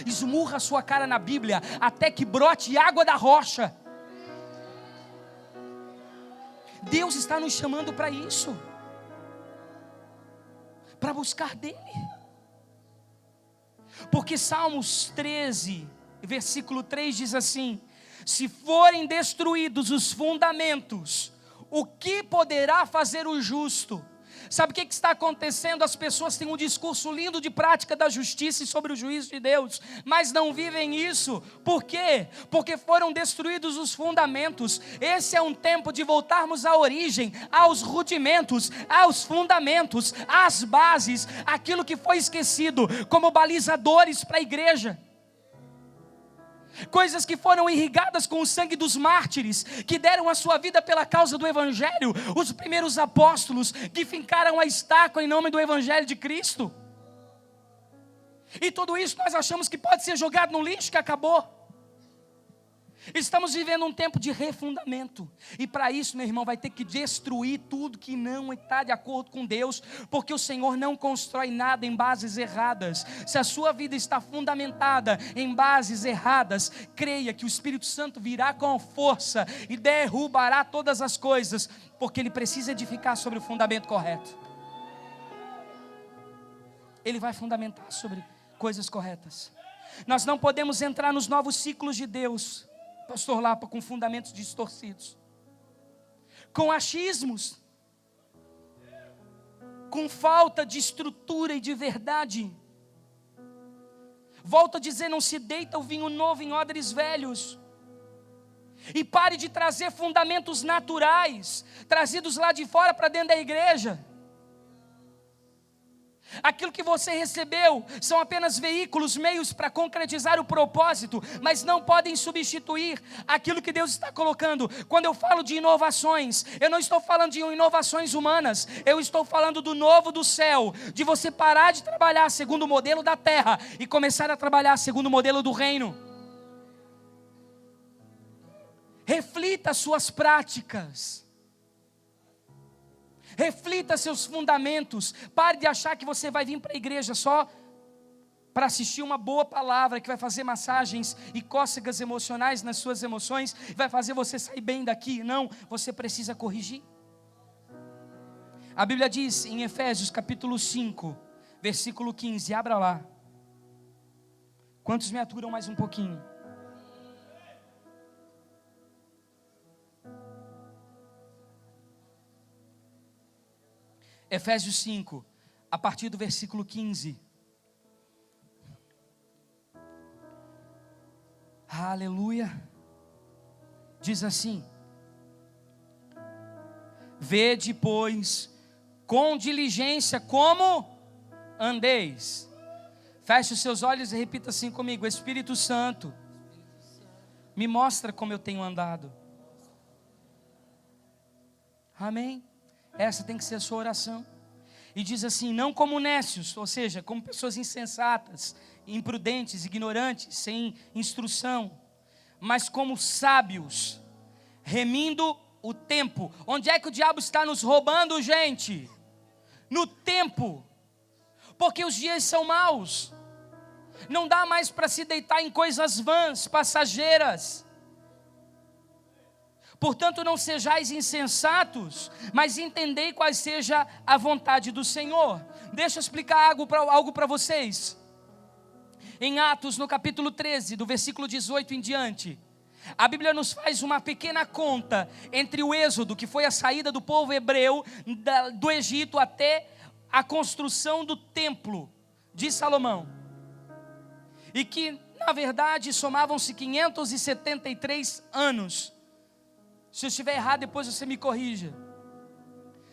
Esmurra a sua cara na Bíblia, até que brote água da rocha. Deus está nos chamando para isso, para buscar dele. Porque Salmos 13, versículo 3 diz assim: se forem destruídos os fundamentos, o que poderá fazer o justo? Sabe o que está acontecendo? As pessoas têm um discurso lindo de prática da justiça e sobre o juízo de Deus, mas não vivem isso. Por quê? Porque foram destruídos os fundamentos. Esse é um tempo de voltarmos à origem, aos rudimentos, aos fundamentos, às bases, aquilo que foi esquecido como balizadores para a igreja. Coisas que foram irrigadas com o sangue dos mártires, que deram a sua vida pela causa do Evangelho, os primeiros apóstolos que fincaram a estaca em nome do Evangelho de Cristo. E tudo isso nós achamos que pode ser jogado no lixo, que acabou. Estamos vivendo um tempo de refundamento, e para isso, meu irmão, vai ter que destruir tudo que não está de acordo com Deus, porque o Senhor não constrói nada em bases erradas. Se a sua vida está fundamentada em bases erradas, creia que o Espírito Santo virá com força e derrubará todas as coisas, porque Ele precisa edificar sobre o fundamento correto. Ele vai fundamentar sobre coisas corretas. Nós não podemos entrar nos novos ciclos de Deus, Pastor Lapa, com fundamentos distorcidos, com achismos, com falta de estrutura e de verdade. Volto a dizer, não se deita o vinho novo em odres velhos. E pare de trazer fundamentos naturais, trazidos lá de fora para dentro da igreja. Aquilo que você recebeu são apenas veículos, meios para concretizar o propósito, mas não podem substituir aquilo que Deus está colocando. Quando eu falo de inovações, eu não estou falando de inovações humanas, eu estou falando do novo do céu, de você parar de trabalhar segundo o modelo da terra e começar a trabalhar segundo o modelo do reino. Reflita suas práticas. Reflita seus fundamentos. Pare de achar que você vai vir para a igreja só para assistir uma boa palavra que vai fazer massagens e cócegas emocionais nas suas emoções, vai fazer você sair bem daqui. Não, você precisa corrigir. A Bíblia diz em Efésios capítulo 5, versículo 15, abra lá. Quantos me aturam mais um pouquinho? Efésios 5, a partir do versículo 15. Aleluia. Diz assim: vede, pois, com diligência como andeis. Feche os seus olhos e repita assim comigo: Espírito Santo, me mostra como eu tenho andado. Amém? Essa tem que ser a sua oração. E diz assim: não como nécios, ou seja, como pessoas insensatas, imprudentes, ignorantes, sem instrução, mas como sábios, remindo o tempo. Onde é que o diabo está nos roubando, gente? No tempo. Porque os dias são maus. Não dá mais para se deitar em coisas vãs, passageiras. Portanto, não sejais insensatos, mas entendei qual seja a vontade do Senhor. Deixa eu explicar algo para vocês. Em Atos, no capítulo 13, do versículo 18 em diante, a Bíblia nos faz uma pequena conta entre o êxodo, que foi a saída do povo hebreu do Egito até a construção do templo de Salomão. E que, na verdade, somavam-se 573 anos. Se eu estiver errado, depois você me corrija.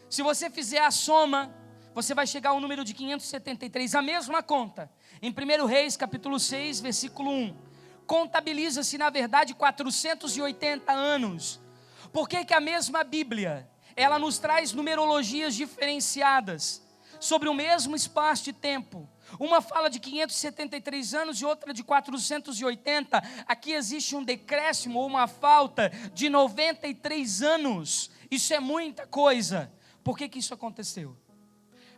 Se você fizer a soma, você vai chegar ao número de 573. A mesma conta, em 1 Reis, capítulo 6, versículo 1. Contabiliza-se, na verdade, 480 anos. Por que que a mesma Bíblia, ela nos traz numerologias diferenciadas sobre o mesmo espaço de tempo? Uma fala de 573 anos e outra de 480. Aqui existe um decréscimo ou uma falta de 93 anos. Isso é muita coisa. Por que que isso aconteceu?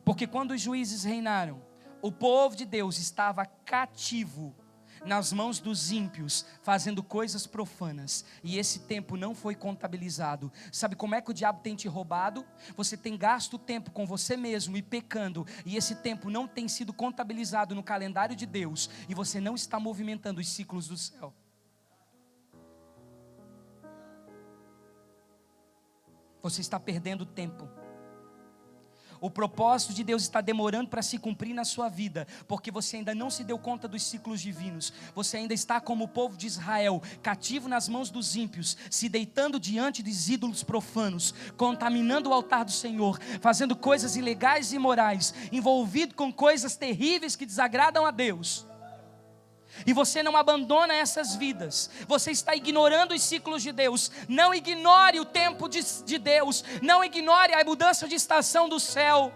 Porque quando os juízes reinaram, o povo de Deus estava cativo nas mãos dos ímpios, fazendo coisas profanas, e esse tempo não foi contabilizado. Sabe como é que o diabo tem te roubado? Você tem gasto tempo com você mesmo e pecando, e esse tempo não tem sido contabilizado no calendário de Deus, e você não está movimentando os ciclos do céu. Você está perdendo tempo. O propósito de Deus está demorando para se cumprir na sua vida, porque você ainda não se deu conta dos ciclos divinos. Você ainda está como o povo de Israel, cativo nas mãos dos ímpios, se deitando diante dos ídolos profanos, contaminando o altar do Senhor, fazendo coisas ilegais e imorais, envolvido com coisas terríveis que desagradam a Deus. E você não abandona essas vidas, você está ignorando os ciclos de Deus. Não ignore o tempo de Deus, não ignore a mudança de estação do céu.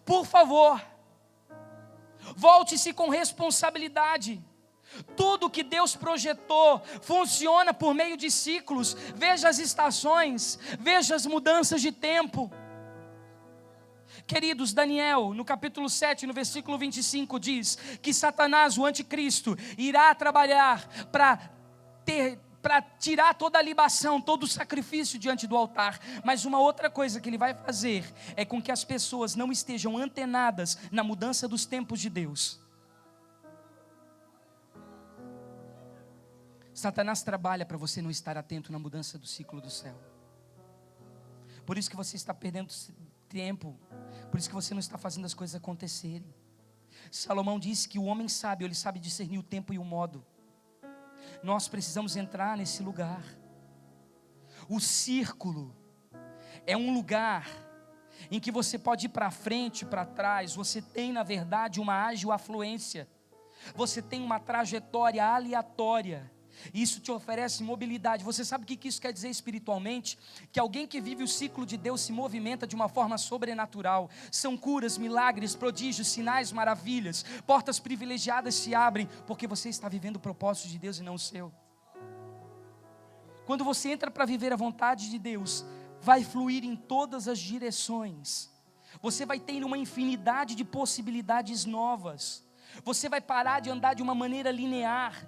Por favor, volte-se com responsabilidade. Tudo que Deus projetou funciona por meio de ciclos. Veja as estações, veja as mudanças de tempo. Queridos, Daniel, no capítulo 7, no versículo 25, diz que Satanás, o anticristo, irá trabalhar para tirar toda a libação, todo o sacrifício diante do altar. Mas uma outra coisa que ele vai fazer é com que as pessoas não estejam antenadas na mudança dos tempos de Deus. Satanás trabalha para você não estar atento na mudança do ciclo do céu. Por isso que você está perdendo tempo, por isso que você não está fazendo as coisas acontecerem. Salomão disse que o homem sábio, ele sabe discernir o tempo e o modo. Nós precisamos entrar nesse lugar. O círculo é um lugar em que você pode ir para frente, para trás. Você tem, na verdade, uma ágil afluência. Você tem uma trajetória aleatória. Isso te oferece mobilidade. Você sabe o que isso quer dizer espiritualmente? Que alguém que vive o ciclo de Deus se movimenta de uma forma sobrenatural. São curas, milagres, prodígios, sinais, maravilhas. Portas privilegiadas se abrem, porque você está vivendo o propósito de Deus e não o seu. Quando você entra para viver a vontade de Deus, vai fluir em todas as direções. Você vai ter uma infinidade de possibilidades novas. Você vai parar de andar de uma maneira linear,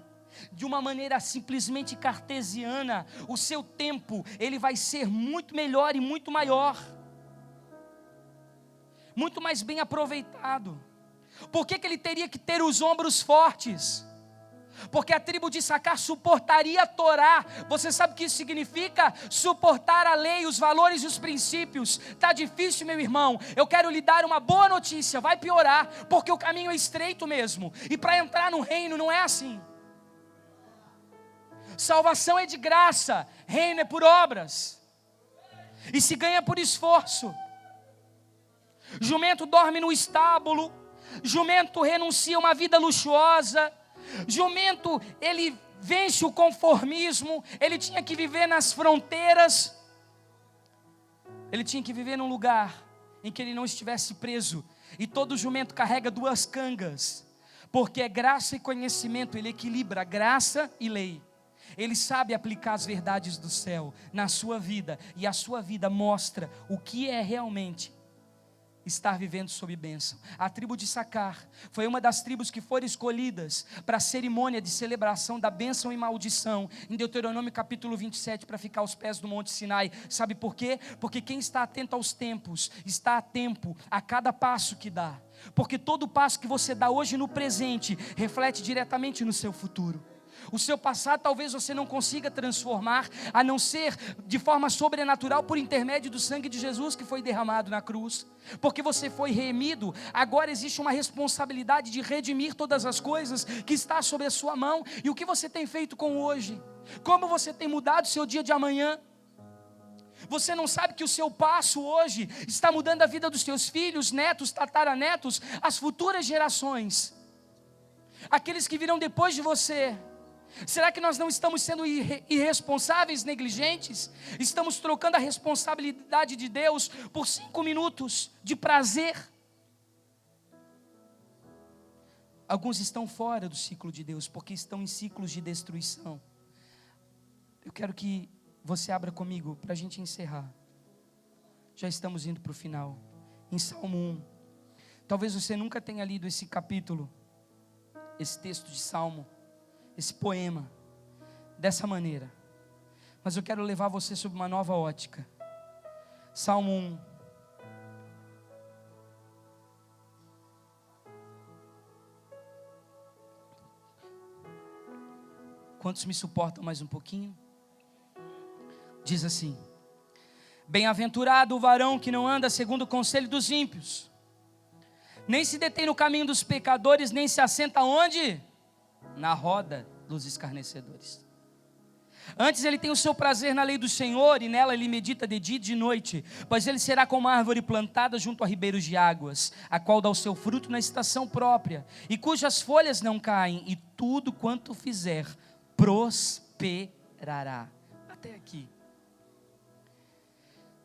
de uma maneira simplesmente cartesiana. O seu tempo, ele vai ser muito melhor e muito maior, muito mais bem aproveitado. Por que ele teria que ter os ombros fortes? Porque a tribo de Issacar suportaria a Torá. Você sabe o que isso significa? Suportar a lei, os valores e os princípios. Está difícil, meu irmão? Eu quero lhe dar uma boa notícia. Vai piorar, porque o caminho é estreito mesmo. E para entrar no reino não é assim. Salvação é de graça, reino é por obras, e se ganha por esforço. Jumento dorme no estábulo, jumento renuncia a uma vida luxuosa, jumento ele vence o conformismo. Ele tinha que viver nas fronteiras, ele tinha que viver num lugar em que ele não estivesse preso. E todo jumento carrega duas cangas, porque é graça e conhecimento. Ele equilibra graça e lei. Ele sabe aplicar as verdades do céu na sua vida, e a sua vida mostra o que é realmente estar vivendo sob bênção. A tribo de Issacar foi uma das tribos que foram escolhidas para a cerimônia de celebração da bênção e maldição, em Deuteronômio capítulo 27, para ficar aos pés do Monte Sinai. Sabe por quê? Porque quem está atento aos tempos, está a tempo a cada passo que dá. Porque todo passo que você dá hoje no presente, reflete diretamente no seu futuro. O seu passado talvez você não consiga transformar, a não ser de forma sobrenatural, por intermédio do sangue de Jesus que foi derramado na cruz. Porque você foi remido, agora existe uma responsabilidade de redimir todas as coisas que está sob a sua mão. E o que você tem feito com hoje? Como você tem mudado o seu dia de amanhã? Você não sabe que o seu passo hoje está mudando a vida dos seus filhos, netos, tataranetos, as futuras gerações, aqueles que virão depois de você. Será que nós não estamos sendo irresponsáveis, negligentes? Estamos trocando a responsabilidade de Deus por 5 minutos de prazer? Alguns estão fora do ciclo de Deus, porque estão em ciclos de destruição. Eu quero que você abra comigo, para a gente encerrar. Já estamos indo para o final. Em Salmo 1. Talvez você nunca tenha lido esse capítulo, esse texto de Salmo, esse poema, dessa maneira. Mas eu quero levar você sob uma nova ótica. Salmo 1. Quantos me suportam mais um pouquinho? Diz assim: Bem-aventurado o varão que não anda segundo o conselho dos ímpios, nem se detém no caminho dos pecadores, nem se assenta onde? Na roda dos escarnecedores. Antes ele tem o seu prazer na lei do Senhor, e nela ele medita de dia e de noite. Pois ele será como uma árvore plantada junto a ribeiros de águas, a qual dá o seu fruto na estação própria, e cujas folhas não caem, e tudo quanto fizer prosperará. Até aqui.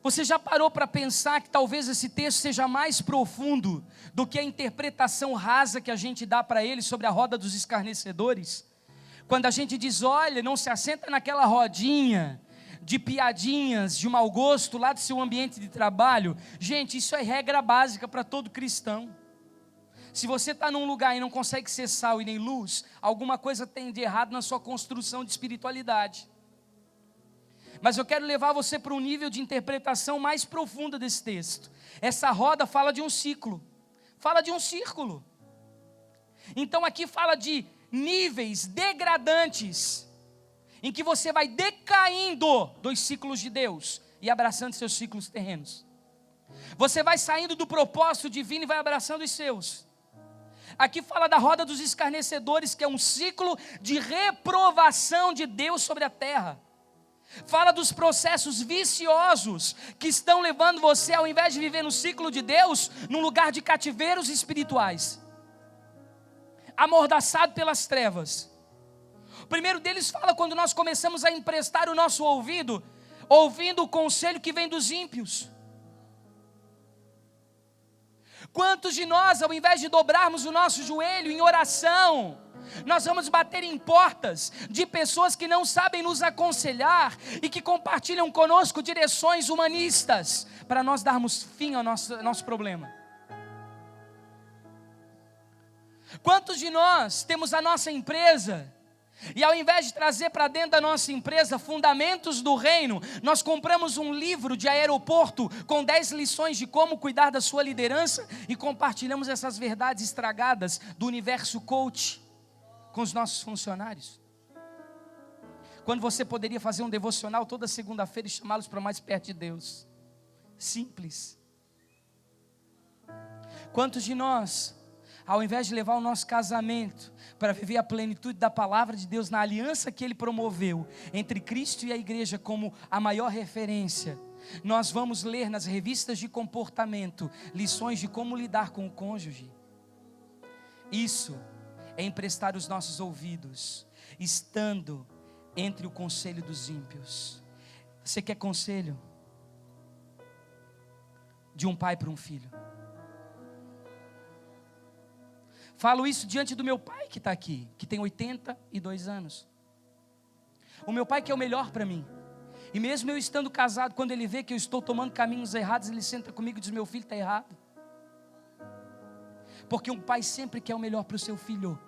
Você já parou para pensar que talvez esse texto seja mais profundo do que a interpretação rasa que a gente dá para ele sobre a roda dos escarnecedores? Quando a gente diz, olha, não se assenta naquela rodinha de piadinhas, de mau gosto lá do seu ambiente de trabalho. Gente, isso é regra básica para todo cristão. Se você está num lugar e não consegue ser sal e nem luz, alguma coisa tem de errado na sua construção de espiritualidade. Mas eu quero levar você para um nível de interpretação mais profunda desse texto. Essa roda fala de um ciclo, fala de um círculo. Então aqui fala de níveis degradantes, em que você vai decaindo dos ciclos de Deus e abraçando seus ciclos terrenos. Você vai saindo do propósito divino e vai abraçando os seus. Aqui fala da roda dos escarnecedores, que é um ciclo de reprovação de Deus sobre a terra. Fala dos processos viciosos que estão levando você, ao invés de viver no ciclo de Deus, num lugar de cativeiros espirituais, amordaçado pelas trevas. O primeiro deles fala quando nós começamos a emprestar o nosso ouvido, ouvindo o conselho que vem dos ímpios. Quantos de nós, ao invés de dobrarmos o nosso joelho em oração, nós vamos bater em portas de pessoas que não sabem nos aconselhar e que compartilham conosco direções humanistas para nós darmos fim ao nosso problema? Quantos de nós temos a nossa empresa e, ao invés de trazer para dentro da nossa empresa fundamentos do reino, nós compramos um livro de aeroporto com 10 lições de como cuidar da sua liderança e compartilhamos essas verdades estragadas do universo coach com os nossos funcionários? Quando você poderia fazer um devocional toda segunda-feira e chamá-los para mais perto de Deus. Simples. Quantos de nós, ao invés de levar o nosso casamento para viver a plenitude da palavra de Deus na aliança que Ele promoveu entre Cristo e a igreja como a maior referência, nós vamos ler nas revistas de comportamento lições de como lidar com o cônjuge? Isso é emprestar os nossos ouvidos, estando entre o conselho dos ímpios. Você quer conselho? De um pai para um filho. Falo isso diante do meu pai que está aqui, que tem 82 anos. O meu pai que é o melhor para mim. E mesmo eu estando casado, quando ele vê que eu estou tomando caminhos errados, ele senta comigo e diz, meu filho está errado. Porque um pai sempre quer o melhor para o seu filho.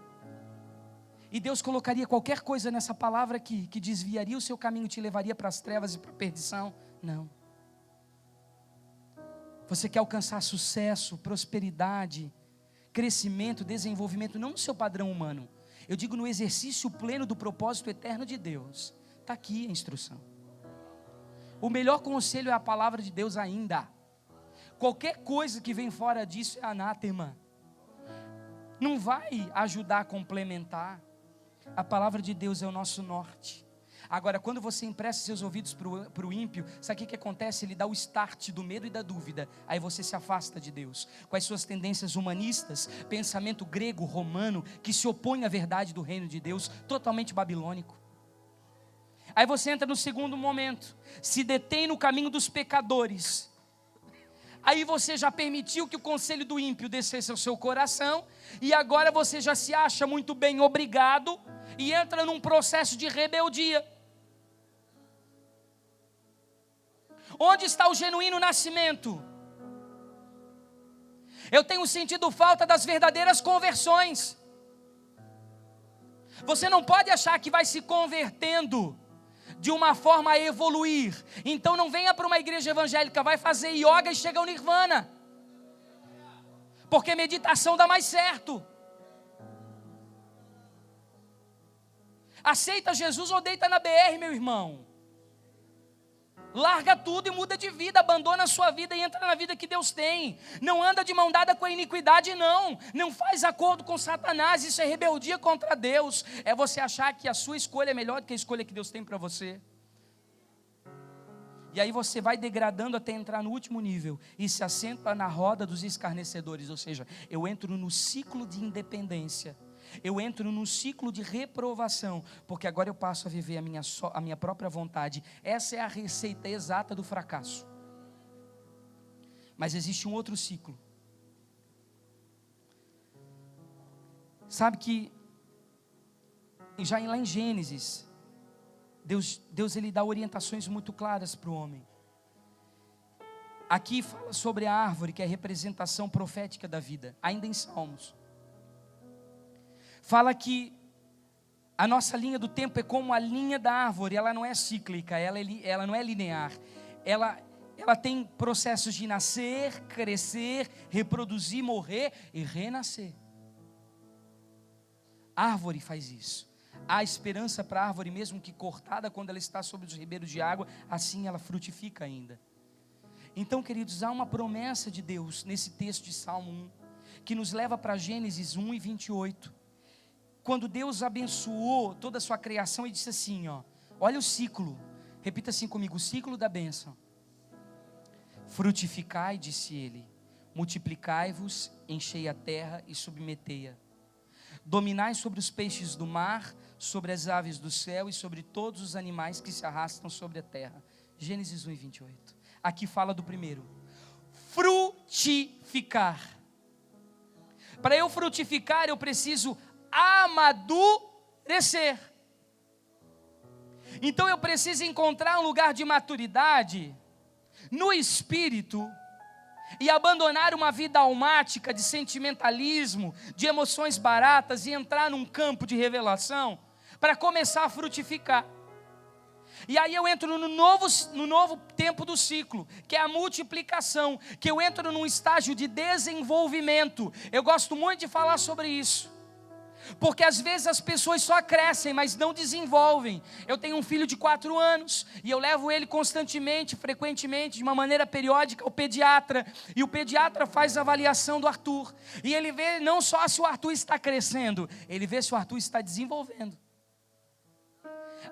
E Deus colocaria qualquer coisa nessa palavra aqui, que desviaria o seu caminho e te levaria para as trevas e para a perdição? Não. Você quer alcançar sucesso, prosperidade, crescimento, desenvolvimento, não no seu padrão humano. Eu digo no exercício pleno do propósito eterno de Deus. Está aqui a instrução. O melhor conselho é a palavra de Deus ainda. Qualquer coisa que vem fora disso é anátema. Não vai ajudar a complementar. A palavra de Deus é o nosso norte. Agora, quando você empresta seus ouvidos para o ímpio, sabe o que acontece? Ele dá o start do medo e da dúvida. Aí você se afasta de Deus, com as suas tendências humanistas, pensamento grego, romano, que se opõe à verdade do reino de Deus, totalmente babilônico. Aí você entra no segundo momento, se detém no caminho dos pecadores. Aí você já permitiu que o conselho do ímpio descesse ao seu coração, e agora você já se acha muito bem obrigado, e entra num processo de rebeldia. Onde está o genuíno nascimento? Eu tenho sentido falta das verdadeiras conversões. Você não pode achar que vai se convertendo de uma forma a evoluir. Então não venha para uma igreja evangélica, vai fazer yoga e chega ao nirvana. Porque meditação dá mais certo. Aceita Jesus ou deita na BR, meu irmão. Larga tudo e muda de vida, abandona a sua vida e entra na vida que Deus tem. Não anda de mão dada com a iniquidade, não. Não faz acordo com Satanás, isso é rebeldia contra Deus. É você achar que a sua escolha é melhor do que a escolha que Deus tem para você. E aí você vai degradando até entrar no último nível e se assenta na roda dos escarnecedores. Ou seja, eu entro no ciclo de independência. Eu entro num ciclo de reprovação, porque agora eu passo a viver a minha própria vontade. Essa é a receita exata do fracasso. Mas existe um outro ciclo. Sabe que já lá em Gênesis, Deus ele dá orientações muito claras para o homem. Aqui fala sobre a árvore, que é a representação profética da vida, ainda em Salmos. Fala que a nossa linha do tempo é como a linha da árvore, ela não é cíclica, ela não é linear, ela tem processos de nascer, crescer, reproduzir, morrer e renascer. A árvore faz isso. Há esperança para a árvore, mesmo que cortada, quando ela está sobre os ribeiros de água, assim ela frutifica ainda. Então, queridos, há uma promessa de Deus nesse texto de Salmo 1, que nos leva para Gênesis 1 e 28. Quando Deus abençoou toda a sua criação e disse assim, olha o ciclo, repita assim comigo, o ciclo da bênção. Frutificai, disse ele, multiplicai-vos, enchei a terra e submetei-a. Dominai sobre os peixes do mar, sobre as aves do céu e sobre todos os animais que se arrastam sobre a terra. Gênesis 1 e 28. Aqui fala do primeiro, frutificar. Para eu frutificar eu preciso amadurecer. Então eu preciso encontrar um lugar de maturidade no espírito e abandonar uma vida almática de sentimentalismo, de emoções baratas e entrar num campo de revelação para começar a frutificar. E aí eu entro no novo tempo do ciclo, que é a multiplicação, que eu entro num estágio de desenvolvimento. Eu gosto muito de falar sobre isso, porque às vezes as pessoas só crescem, mas não desenvolvem. Eu tenho um filho de 4 anos, e eu levo ele constantemente, frequentemente, de uma maneira periódica ao pediatra, e o pediatra faz a avaliação do Arthur, e ele vê não só se o Arthur está crescendo, ele vê se o Arthur está desenvolvendo.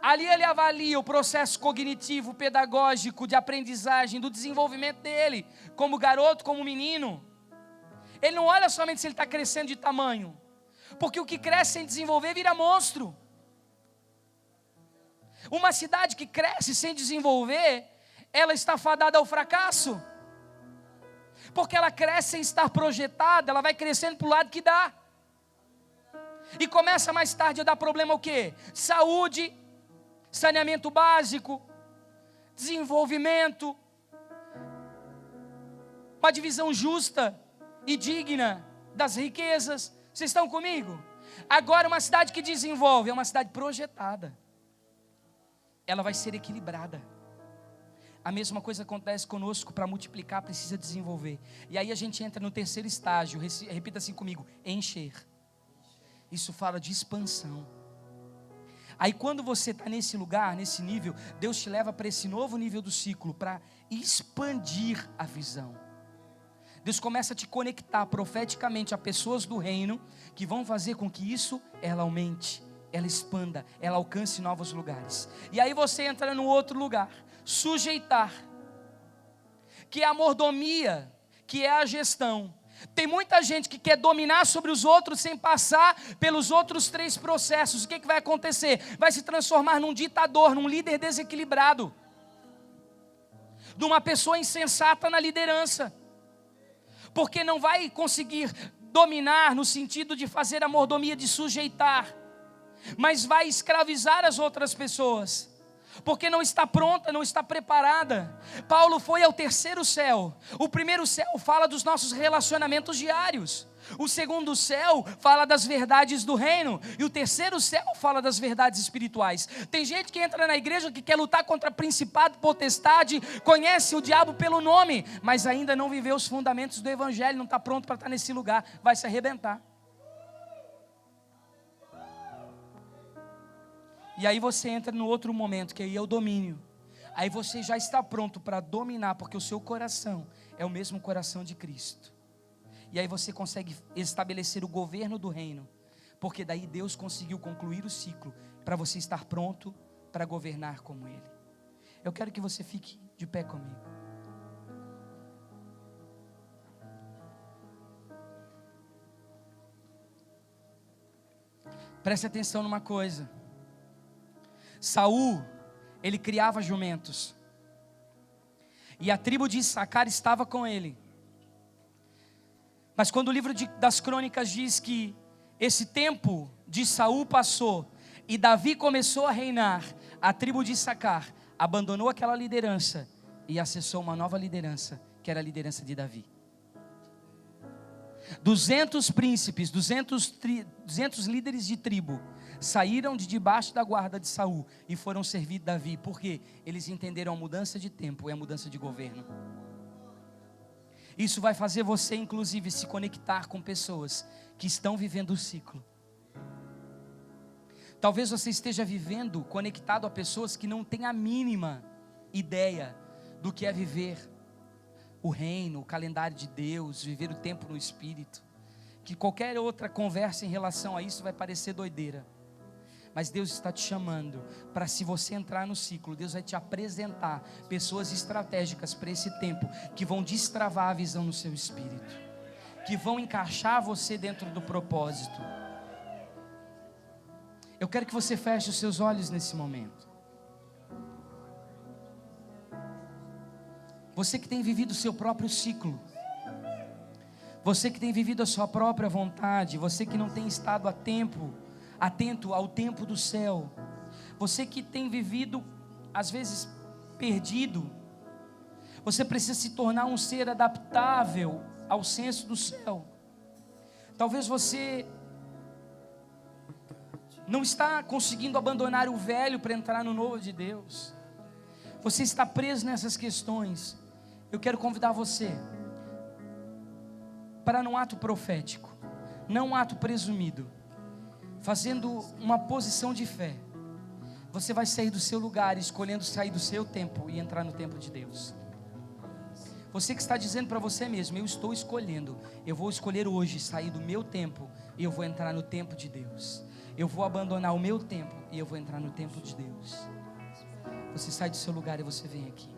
Ali ele avalia o processo cognitivo, pedagógico, de aprendizagem, do desenvolvimento dele, como garoto, como menino. Ele não olha somente se ele está crescendo de tamanho, porque o que cresce sem desenvolver vira monstro. Uma cidade que cresce sem desenvolver, ela está fadada ao fracasso, porque ela cresce sem estar projetada, ela vai crescendo para o lado que dá, e começa mais tarde a dar problema o quê? Saúde, saneamento básico, desenvolvimento, uma divisão justa e digna das riquezas. Vocês estão comigo? Agora uma cidade que desenvolve é uma cidade projetada, ela vai ser equilibrada. A mesma coisa acontece conosco. Para multiplicar precisa desenvolver. E aí a gente entra no terceiro estágio, repita assim comigo, encher. Isso fala de expansão. Aí quando você está nesse lugar, nesse nível, Deus te leva para esse novo nível do ciclo, para expandir a visão. Deus começa a te conectar profeticamente a pessoas do reino, que vão fazer com que isso, ela aumente, ela expanda, ela alcance novos lugares. E aí você entra no outro lugar, sujeitar, que é a mordomia, que é a gestão. Tem muita gente que quer dominar sobre os outros sem passar pelos outros 3 processos. O que vai acontecer? Vai se transformar num ditador, num líder desequilibrado, de uma pessoa insensata na liderança, porque não vai conseguir dominar no sentido de fazer a mordomia, de sujeitar, mas vai escravizar as outras pessoas, porque não está pronta, não está preparada. Paulo foi ao terceiro céu. O primeiro céu fala dos nossos relacionamentos diários, o segundo céu fala das verdades do reino, e o terceiro céu fala das verdades espirituais. Tem gente que entra na igreja que quer lutar contra principado, potestade, conhece o diabo pelo nome, mas ainda não viveu os fundamentos do evangelho, não está pronto para estar nesse lugar, vai se arrebentar. E aí você entra no outro momento, que aí é o domínio. Aí você já está pronto para dominar, porque o seu coração é o mesmo coração de Cristo. E aí você consegue estabelecer o governo do reino, porque daí Deus conseguiu concluir o ciclo, para você estar pronto para governar como Ele. Eu quero que você fique de pé comigo. Preste atenção numa coisa. Saul, ele criava jumentos, e a tribo de Issacar estava com ele. Mas quando o livro das crônicas diz que esse tempo de Saul passou e Davi começou a reinar, a tribo de Issacar abandonou aquela liderança e acessou uma nova liderança, que era a liderança de Davi. 200 príncipes, 200 líderes de tribo saíram de debaixo da guarda de Saul e foram servir Davi, porque eles entenderam a mudança de tempo e a mudança de governo. Isso vai fazer você, inclusive, se conectar com pessoas que estão vivendo o ciclo. Talvez você esteja vivendo conectado a pessoas que não têm a mínima ideia do que é viver o reino, o calendário de Deus, viver o tempo no Espírito. Que qualquer outra conversa em relação a isso vai parecer doideira. Mas Deus está te chamando para, se você entrar no ciclo, Deus vai te apresentar pessoas estratégicas para esse tempo, que vão destravar a visão no seu espírito, que vão encaixar você dentro do propósito. Eu quero que você feche os seus olhos nesse momento. Você que tem vivido o seu próprio ciclo, você que tem vivido a sua própria vontade, você que não tem estado atento ao tempo do céu, você que tem vivido às vezes perdido, você precisa se tornar um ser adaptável ao senso do céu. Talvez você não está conseguindo abandonar o velho para entrar no novo de Deus. Você está preso nessas questões. Eu quero convidar você para, num ato profético, não um ato presumido, fazendo uma posição de fé, você vai sair do seu lugar, escolhendo sair do seu tempo e entrar no tempo de Deus. Você que está dizendo para você mesmo: eu estou escolhendo, eu vou escolher hoje sair do meu tempo e eu vou entrar no tempo de Deus. Eu vou abandonar o meu tempo e eu vou entrar no tempo de Deus. Você sai do seu lugar e você vem aqui.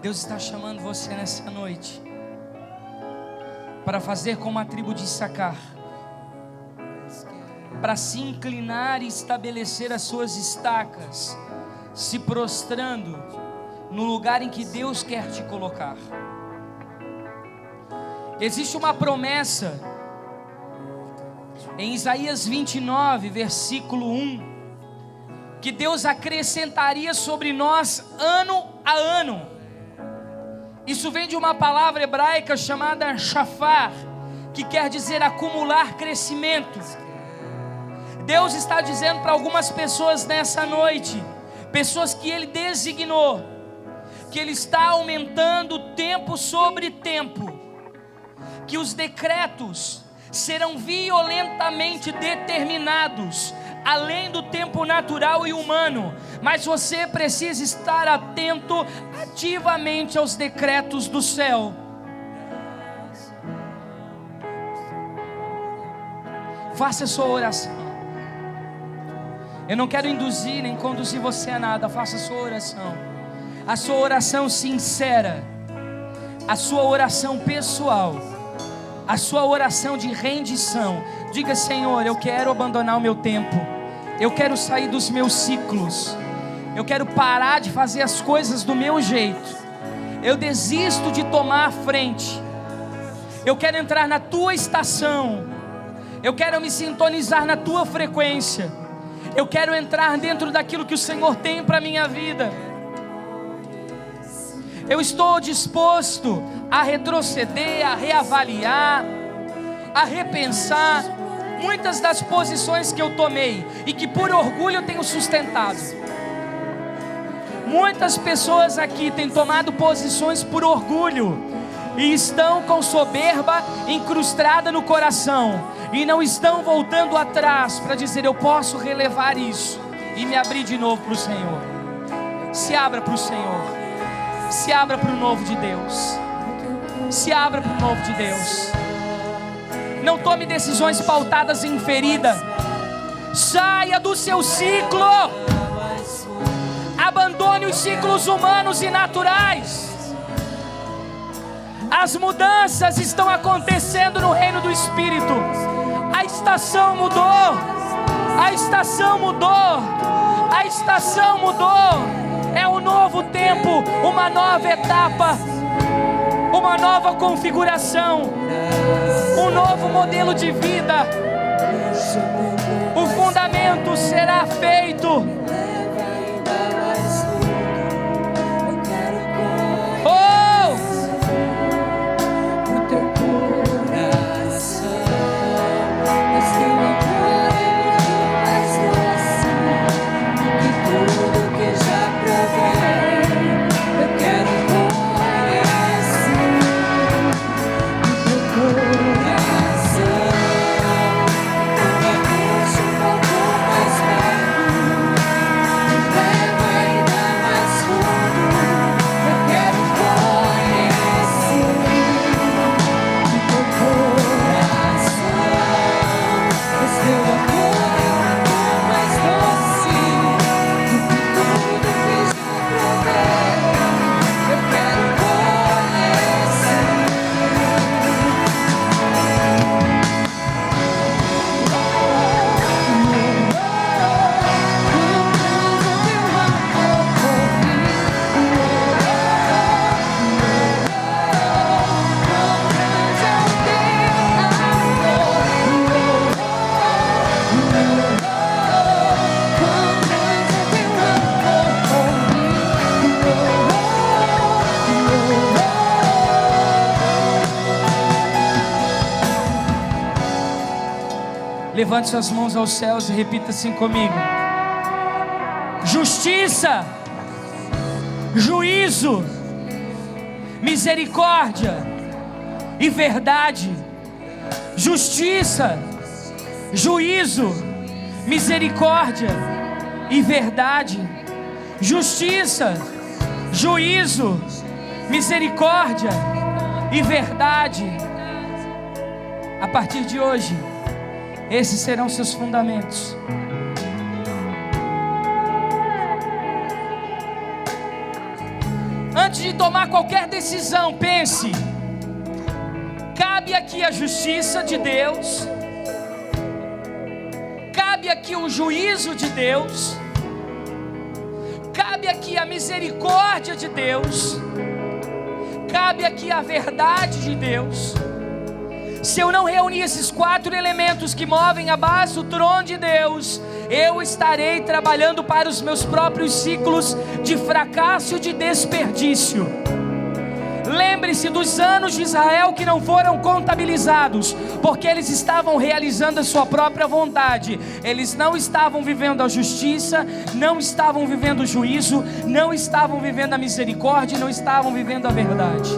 Deus está chamando você nessa noite para fazer como a tribo de Issacar, para se inclinar e estabelecer as suas estacas, se prostrando no lugar em que Deus quer te colocar. Existe uma promessa em Isaías 29, versículo 1, que Deus acrescentaria sobre nós ano a ano. Isso vem de uma palavra hebraica chamada shafar, que quer dizer acumular crescimento. Deus está dizendo para algumas pessoas nessa noite, pessoas que Ele designou, que Ele está aumentando tempo sobre tempo, que os decretos serão violentamente determinados, além do tempo natural e humano, mas você precisa estar atento ativamente aos decretos do céu. Faça a sua oração. Eu não quero induzir nem conduzir você a nada. Faça a sua oração, a sua oração sincera, a sua oração pessoal, a sua oração de rendição Diga: Senhor, eu quero abandonar o meu tempo, eu quero sair dos meus ciclos, eu quero parar de fazer as coisas do meu jeito, eu desisto de tomar a frente, eu quero entrar na tua estação, eu quero me sintonizar na tua frequência, eu quero entrar dentro daquilo que o Senhor tem para a minha vida. Eu estou disposto a retroceder, a reavaliar, a repensar muitas das posições que eu tomei e que por orgulho eu tenho sustentado. Muitas pessoas aqui têm tomado posições por orgulho e estão com soberba incrustada no coração e não estão voltando atrás para dizer: eu posso relevar isso e me abrir de novo para o Senhor. Se abra para o Senhor. Se abra para o novo de Deus. Se abra para o novo de Deus. Não tome decisões pautadas em ferida. Saia do seu ciclo. Abandone os ciclos humanos e naturais. As mudanças estão acontecendo no reino do Espírito. A estação mudou. A estação mudou. A estação mudou. É um novo tempo, uma nova etapa, uma nova configuração, um novo modelo de vida. O fundamento será feito. Levante suas mãos aos céus e repita assim comigo: justiça, juízo, misericórdia e verdade. Justiça, juízo, misericórdia e verdade. Justiça, juízo, misericórdia e verdade. A partir de hoje, esses serão seus fundamentos. Antes de tomar qualquer decisão, pense: cabe aqui a justiça de Deus? Cabe aqui o juízo de Deus? Cabe aqui a misericórdia de Deus? Cabe aqui a verdade de Deus? Se eu não reunir esses 4 elementos que movem a base do trono de Deus, eu estarei trabalhando para os meus próprios ciclos de fracasso e de desperdício. Lembre-se dos anos de Israel que não foram contabilizados, porque eles estavam realizando a sua própria vontade. Eles não estavam vivendo a justiça, não estavam vivendo o juízo, não estavam vivendo a misericórdia, não estavam vivendo a verdade.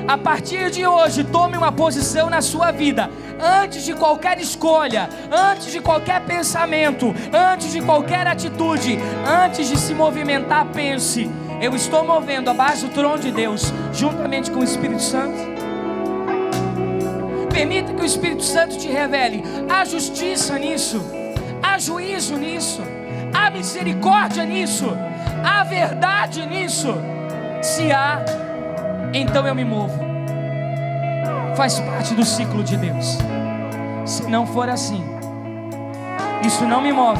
A partir de hoje, tome uma posição na sua vida. Antes de qualquer escolha, antes de qualquer pensamento, antes de qualquer atitude, antes de se movimentar, pense: eu estou movendo a base do trono de Deus, juntamente com o Espírito Santo. Permita que o Espírito Santo te revele: há justiça nisso, há juízo nisso, há misericórdia nisso, há verdade nisso. Se há, então eu me movo. Faz parte do ciclo de Deus. Se não for assim, isso não me move,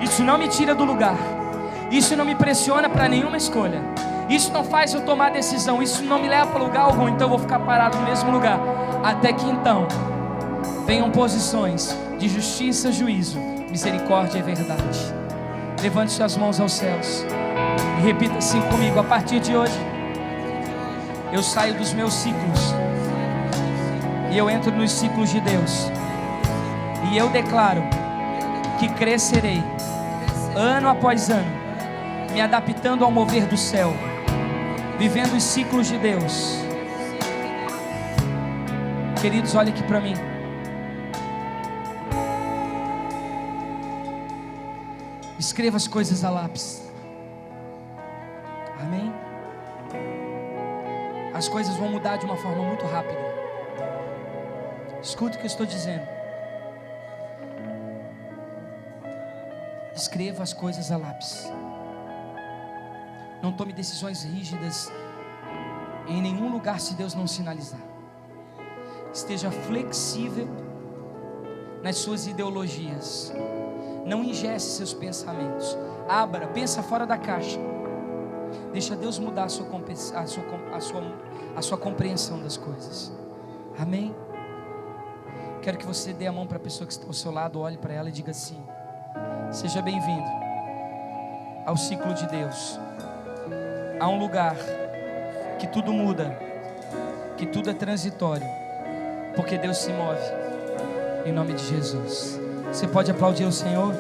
isso não me tira do lugar, isso não me pressiona para nenhuma escolha, isso não faz eu tomar decisão, isso não me leva para lugar algum. Então eu vou ficar parado no mesmo lugar, até que então venham posições de justiça, juízo, misericórdia e verdade. Levante suas mãos aos céus e repita assim comigo: a partir de hoje eu saio dos meus ciclos e eu entro nos ciclos de Deus, e eu declaro que crescerei ano após ano, me adaptando ao mover do céu, vivendo os ciclos de Deus. Queridos, olhem aqui para mim. Escreva as coisas a lápis. Amém? As coisas vão mudar de uma forma muito rápida. Escuta o que eu estou dizendo. Escreva as coisas a lápis. Não tome decisões rígidas em nenhum lugar se Deus não sinalizar. Esteja flexível nas suas ideologias. Não ingesse seus pensamentos. Abra, pensa fora da caixa. Deixa Deus mudar a sua compreensão das coisas. Amém? Quero que você dê a mão para a pessoa que está ao seu lado, olhe para ela e diga assim: seja bem-vindo ao ciclo de Deus. Há um lugar que tudo muda, que tudo é transitório, porque Deus se move, em nome de Jesus. Você pode aplaudir o Senhor?